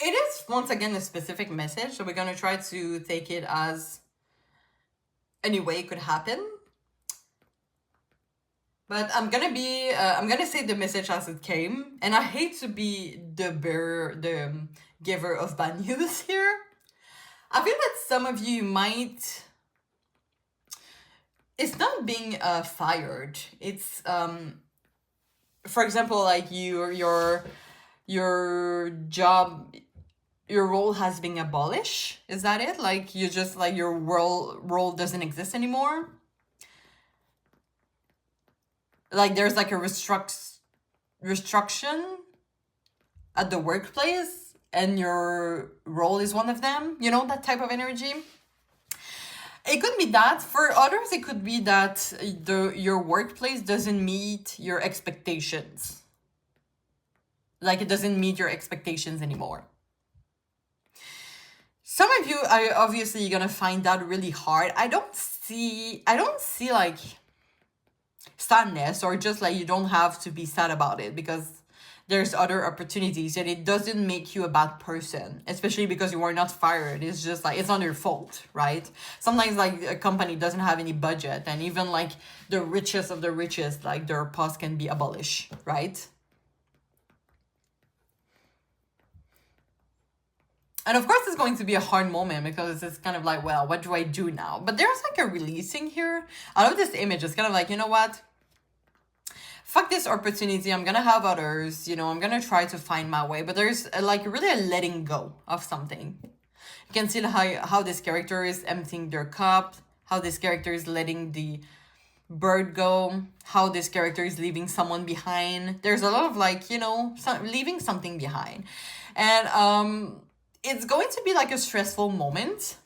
is once again a specific message, so we're gonna try to take it as any way it could happen. But I'm gonna say the message as it came, and I hate to be the bearer, the giver of bad news here. I feel that some of you might. It's not being fired. It's for example, like your job, your role has been abolished. Is that it? Like you just like your role doesn't exist anymore. Like there's like a restriction at the workplace and your role is one of them, you know, that type of energy. It could be that. For others, it could be that your workplace doesn't meet your expectations. Like it doesn't meet your expectations anymore. Some of you are obviously gonna find that really hard. I don't see like sadness, or just like you don't have to be sad about it because there's other opportunities, and it doesn't make you a bad person, especially because you are not fired. It's just like it's not your fault, right? Sometimes like a company doesn't have any budget, and even like the richest of the richest, like their post can be abolished, right? And of course, it's going to be a hard moment because it's kind of like, well, what do I do now? But there's like a releasing here. Out of this image, it's kind of like, you know what? Fuck this opportunity. I'm gonna have others. You know, I'm gonna try to find my way. But there's like really a letting go of something. You can see how this character is emptying their cup, how this character is letting the bird go, how this character is leaving someone behind. There's a lot of like, you know, leaving something behind. And it's going to be like a stressful moment.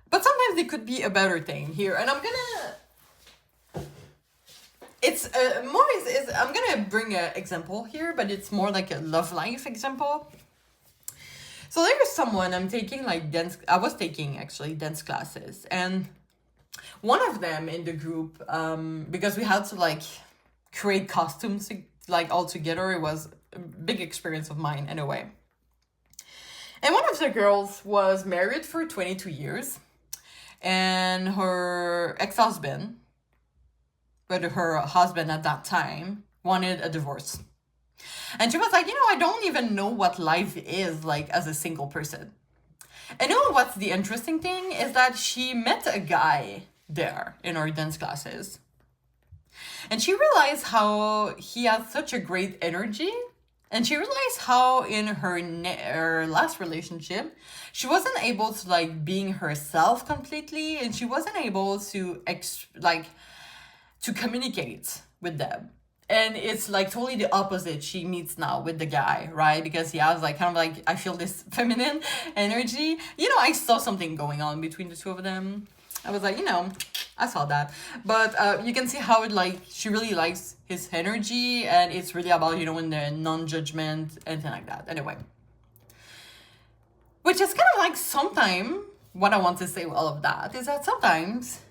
But sometimes it could be a better thing here. And I'm gonna... It's more is I'm gonna bring an example here, but it's more like a love life example. So there's someone I'm taking like dance. I was taking actually dance classes, and one of them in the group, because we had to like create costumes like all together. It was a big experience of mine anyway. And one of the girls was married for 22 years, and her ex-husband, but her husband at that time, wanted a divorce. And she was like, you know, I don't even know what life is like as a single person. And you know what's the interesting thing is that she met a guy there in our dance classes. And she realized how he had such a great energy. And she realized how in her last relationship, she wasn't able to like being herself completely. And she wasn't able to to communicate with them. And it's like totally the opposite she meets now with the guy, right? Because he has like kind of like, I feel this feminine energy. You know, I saw something going on between the two of them. I was like, you know, I saw that. But you can see how it like, she really likes his energy, and it's really about, you know, in the non-judgment, anything like that. Anyway. Which is kind of like sometime, what I want to say with all of that is that sometimes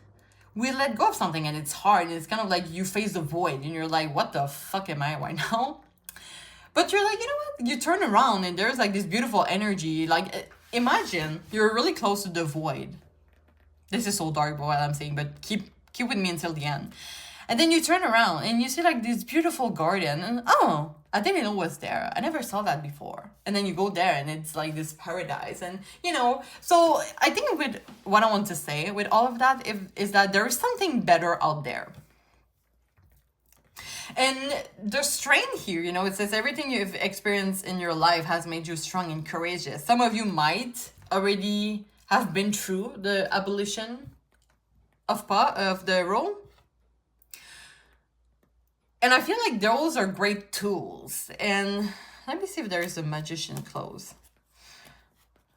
we let go of something and it's hard, and it's kind of like you face the void and you're like, what the fuck am I right now? But you're like, you know what? You turn around and there's like this beautiful energy. Like, imagine you're really close to the void. This is so dark, what I'm saying, but keep with me until the end. And then you turn around and you see like this beautiful garden, and oh, I didn't know what's there. I never saw that before. And then you go there and it's like this paradise. And you know, so I think with what I want to say with all of that is that there is something better out there. And the strength here, you know, it says everything you've experienced in your life has made you strong and courageous. Some of you might already have been through the abolition of the role. And I feel like those are great tools. And let me see if there is a magician close.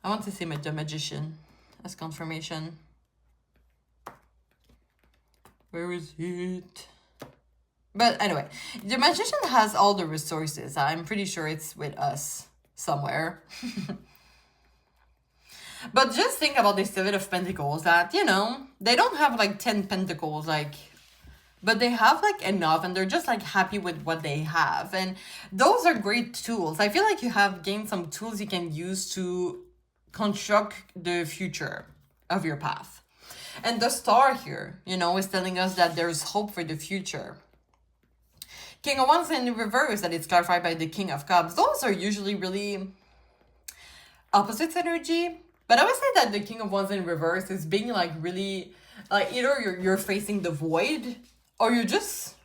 I want to see the magician as confirmation. Where is it? But anyway, the magician has all the resources. I'm pretty sure it's with us somewhere. But just think about the Seven of Pentacles that, you know, they don't have like 10 pentacles, like, but they have like enough and they're just like happy with what they have. And those are great tools. I feel like you have gained some tools you can use to construct the future of your path. And the star here, you know, is telling us that there's hope for the future. King of Wands in reverse, that it's clarified by the King of Cups. Those are usually really opposites energy. But I would say that the King of Wands in reverse is being like really, like either you're facing the void or you just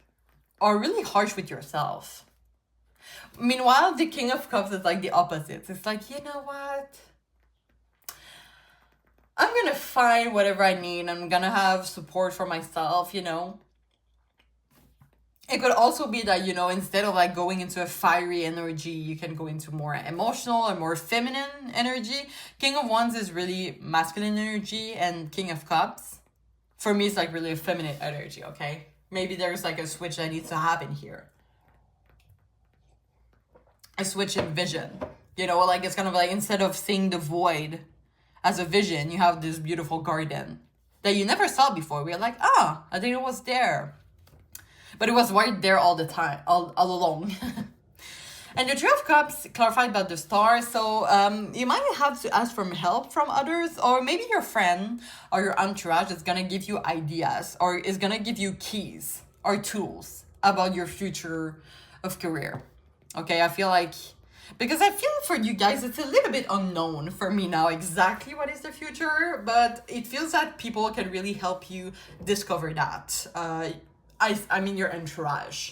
are really harsh with yourself. Meanwhile, the King of Cups is like the opposite. It's like, you know what? I'm gonna find whatever I need. I'm gonna have support for myself, you know. It could also be that, you know, instead of like going into a fiery energy, you can go into more emotional or more feminine energy. King of Wands is really masculine energy, and King of Cups, for me, it's like really a feminine energy, okay? Maybe there's like a switch that needs to happen here. A switch in vision. You know, like it's kind of like instead of seeing the void as a vision, you have this beautiful garden that you never saw before. We're like, ah, I think it was there. But it was right there all the time, all along. And the Three of Cups clarified about the star. So you might have to ask for help from others, or maybe your friend or your entourage is going to give you ideas or is going to give you keys or tools about your future of career. Okay, I feel like, because I feel for you guys, it's a little bit unknown for me now exactly what is the future, but it feels that people can really help you discover that. I mean your entourage.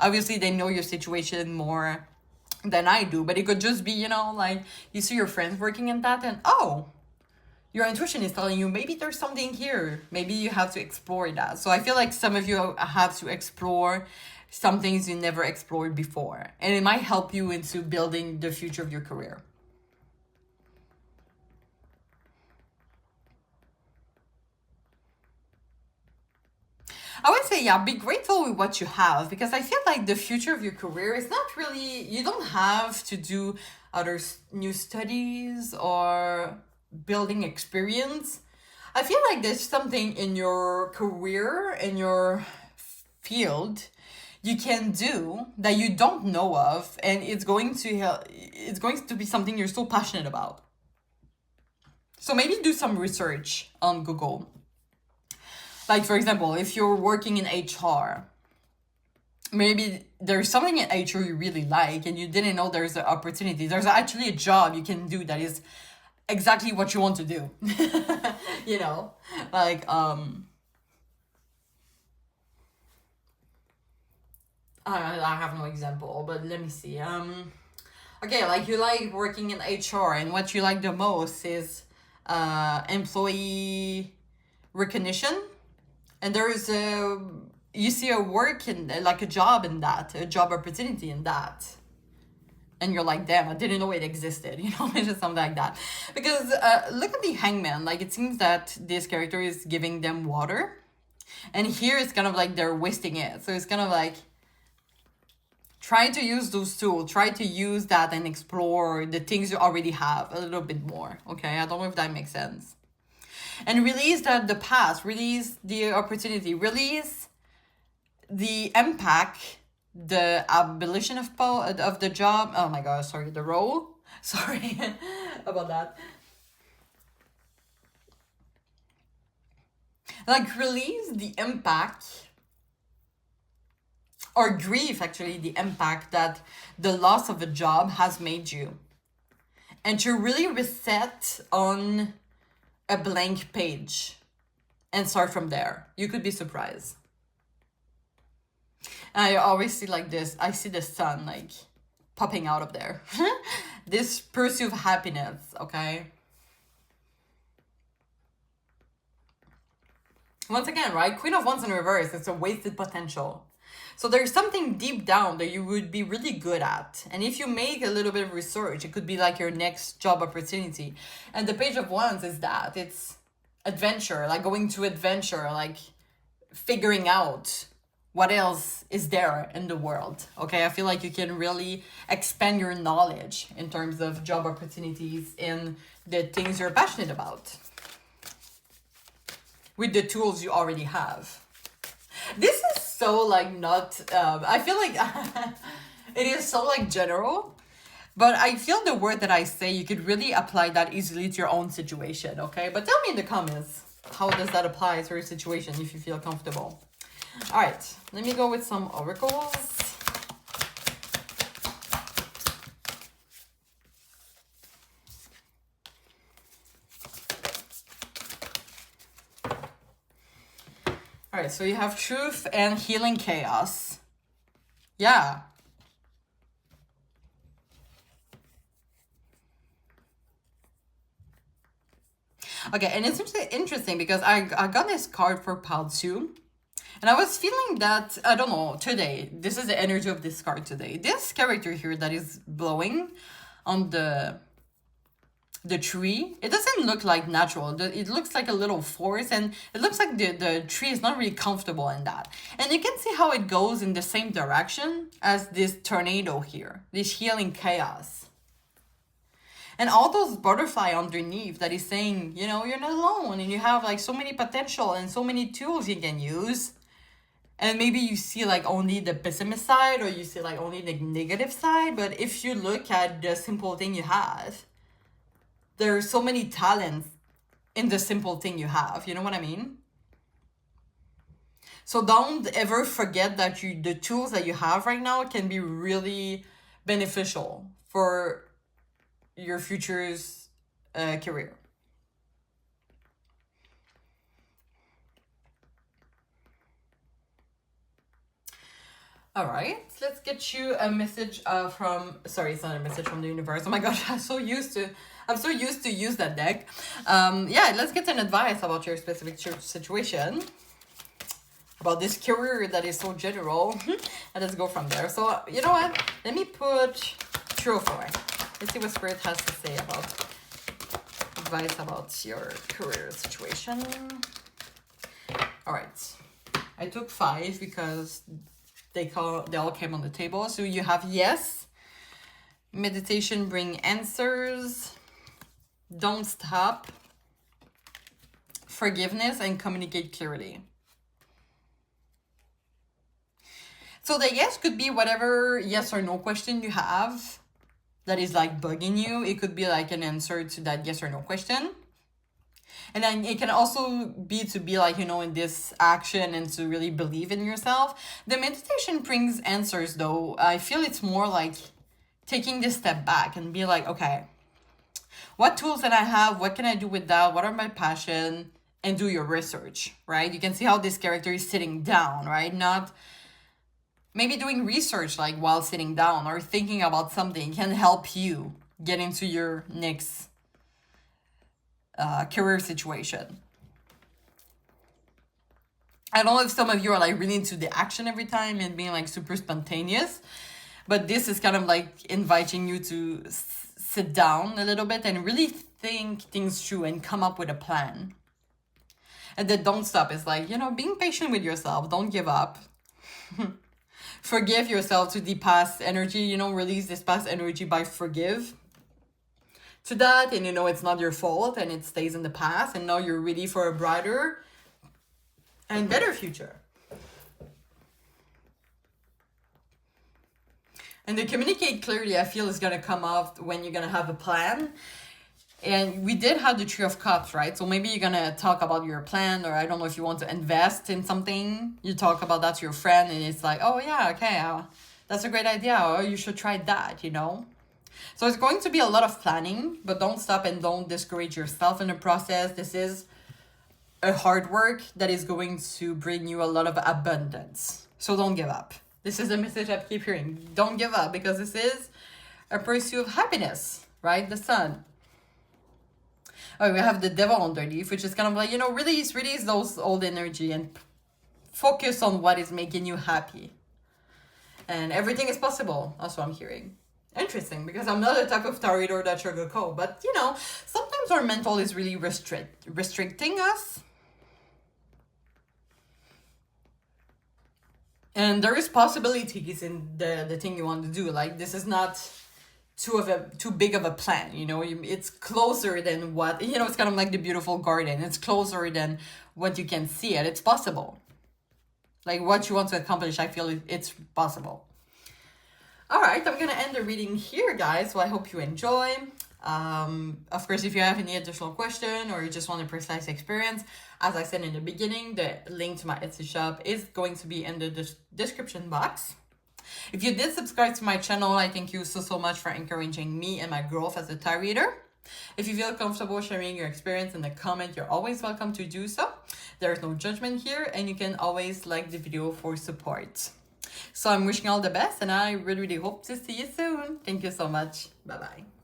Obviously, they know your situation more than I do, but it could just be, you know, like you see your friends working in that and, oh, your intuition is telling you maybe there's something here. Maybe you have to explore that. So I feel like some of you have to explore some things you never explored before. And it might help you into building the future of your career. I would say, yeah, be grateful with what you have, because I feel like the future of your career is not really, you don't have to do other new studies or building experience. I feel like there's something in your career, in your field, you can do that you don't know of, and it's going to help, it's going to be something you're so passionate about. So maybe do some research on Google. Like, for example, if you're working in HR, maybe there's something in HR you really like and you didn't know there's an opportunity. There's actually a job you can do that is exactly what you want to do. You know, like, I have no example, but let me see. Okay, like you like working in HR and what you like the most is employee recognition. And there is you see a work in, like a job in that, a job opportunity in that. And you're like, damn, I didn't know it existed, you know, it's just something like that. Because look at the Hangman, like it seems that this character is giving them water. And here it's kind of like they're wasting it. So it's kind of like, try to use those tools, try to use that and explore the things you already have a little bit more, okay? I don't know if that makes sense. And release the past, release the opportunity, release the impact the abolition of the job. Oh my gosh, sorry, the role. Sorry about that. Like release the impact or grieve actually the impact that the loss of a job has made you. And to really reset on a blank page and start from there. You could be surprised. I always see like this. I see the sun like popping out of there. This pursuit of happiness, okay? Once again, right? Queen of Wands in reverse. It's a wasted potential. So there's something deep down that you would be really good at. And if you make a little bit of research, it could be like your next job opportunity. And the Page of Wands is that. It's adventure, like going to adventure, like figuring out what else is there in the world. Okay, I feel like you can really expand your knowledge in terms of job opportunities in the things you're passionate about with the tools you already have. This is so like not, I feel like it is so like general, but I feel the word that I say, you could really apply that easily to your own situation, okay? But tell me in the comments, how does that apply to your situation if you feel comfortable? All right, let me go with some oracles. All right, so you have truth and healing chaos. Yeah. Okay, and it's interesting because I got this card for pile 2. And I was feeling that, I don't know, today, this is the energy of this card today. This character here that is blowing on the tree, it doesn't look like natural. It looks like a little force, and it looks like the tree is not really comfortable in that. And you can see how it goes in the same direction as this tornado here, this healing chaos. And all those butterfly underneath that is saying, you know, you're not alone and you have like so many potential and so many tools you can use. And maybe you see like only the pessimist side or you see like only the negative side. But if you look at the simple thing you have, there are so many talents in the simple thing you have. You know what I mean? So don't ever forget that the tools that you have right now can be really beneficial for your future's career. All right, let's get you a message from, sorry, it's not a message from the universe. Oh my gosh, I'm so used to use that deck. Yeah, let's get an advice about your specific situation, about this career that is so general, and let's go from there. So, you know what? Let me put 3 or 4. Let's see what Spirit has to say about advice about your career situation. All right, I took 5 because they all came on the table. So you have yes, meditation bring answers, don't stop, forgiveness, and communicate clearly. So the yes could be whatever yes or no question you have that is like bugging you. It could be like an answer to that yes or no question. And then it can also be to be like, you know, in this action and to really believe in yourself. The meditation brings answers though. I feel it's more like taking this step back and be like, okay, what tools that I have? What can I do with that? What are my passion? And do your research, right? You can see how this character is sitting down, right? Not maybe doing research like while sitting down or thinking about something can help you get into your next career situation. I don't know if some of you are like really into the action every time and being like super spontaneous, but this is kind of like inviting you to sit down a little bit and really think things through and come up with a plan. And the don't stop is like, you know, being patient with yourself. Don't give up. Forgive yourself to the past energy, you know, release this past energy by forgive to that, and you know it's not your fault and it stays in the past, and now you're ready for a brighter and better future. And to communicate clearly, I feel is going to come off when you're going to have a plan. And we did have the Three of Cups, right? So maybe you're going to talk about your plan, or I don't know if you want to invest in something. You talk about that to your friend and it's like, oh yeah, okay, that's a great idea. Or you should try that, you know? So it's going to be a lot of planning, but don't stop and don't discourage yourself in the process. This is a hard work that is going to bring you a lot of abundance. So don't give up. This is the message I keep hearing. Don't give up, because this is a pursuit of happiness, right? The sun. Oh, we have the Devil underneath, which is kind of like, you know, release those old energy and focus on what is making you happy. And everything is possible. That's what I'm hearing. Interesting, because I'm not the type of tarot reader that sugarcoat, but you know, sometimes our mental is really restricting us. And there is possibilities in the thing you want to do. Like, this is not too big of a plan, you know. It's closer than what, you know, it's kind of like the beautiful garden. It's closer than what you can see it. It's possible. Like, what you want to accomplish, I feel it's possible. All right, I'm going to end the reading here, guys. So I hope you enjoy. Of course, if you have any additional question or you just want a precise experience, as I said in the beginning, the link to my Etsy shop is going to be in the description box. If you did subscribe to my channel, I thank you so much for encouraging me and my growth as a tarot reader. If you feel comfortable sharing your experience in the comment, you're always welcome to do so. There is no judgment here, and you can always like the video for support. So I'm wishing you all the best, and I really hope to see you soon. Thank you so much. Bye-bye.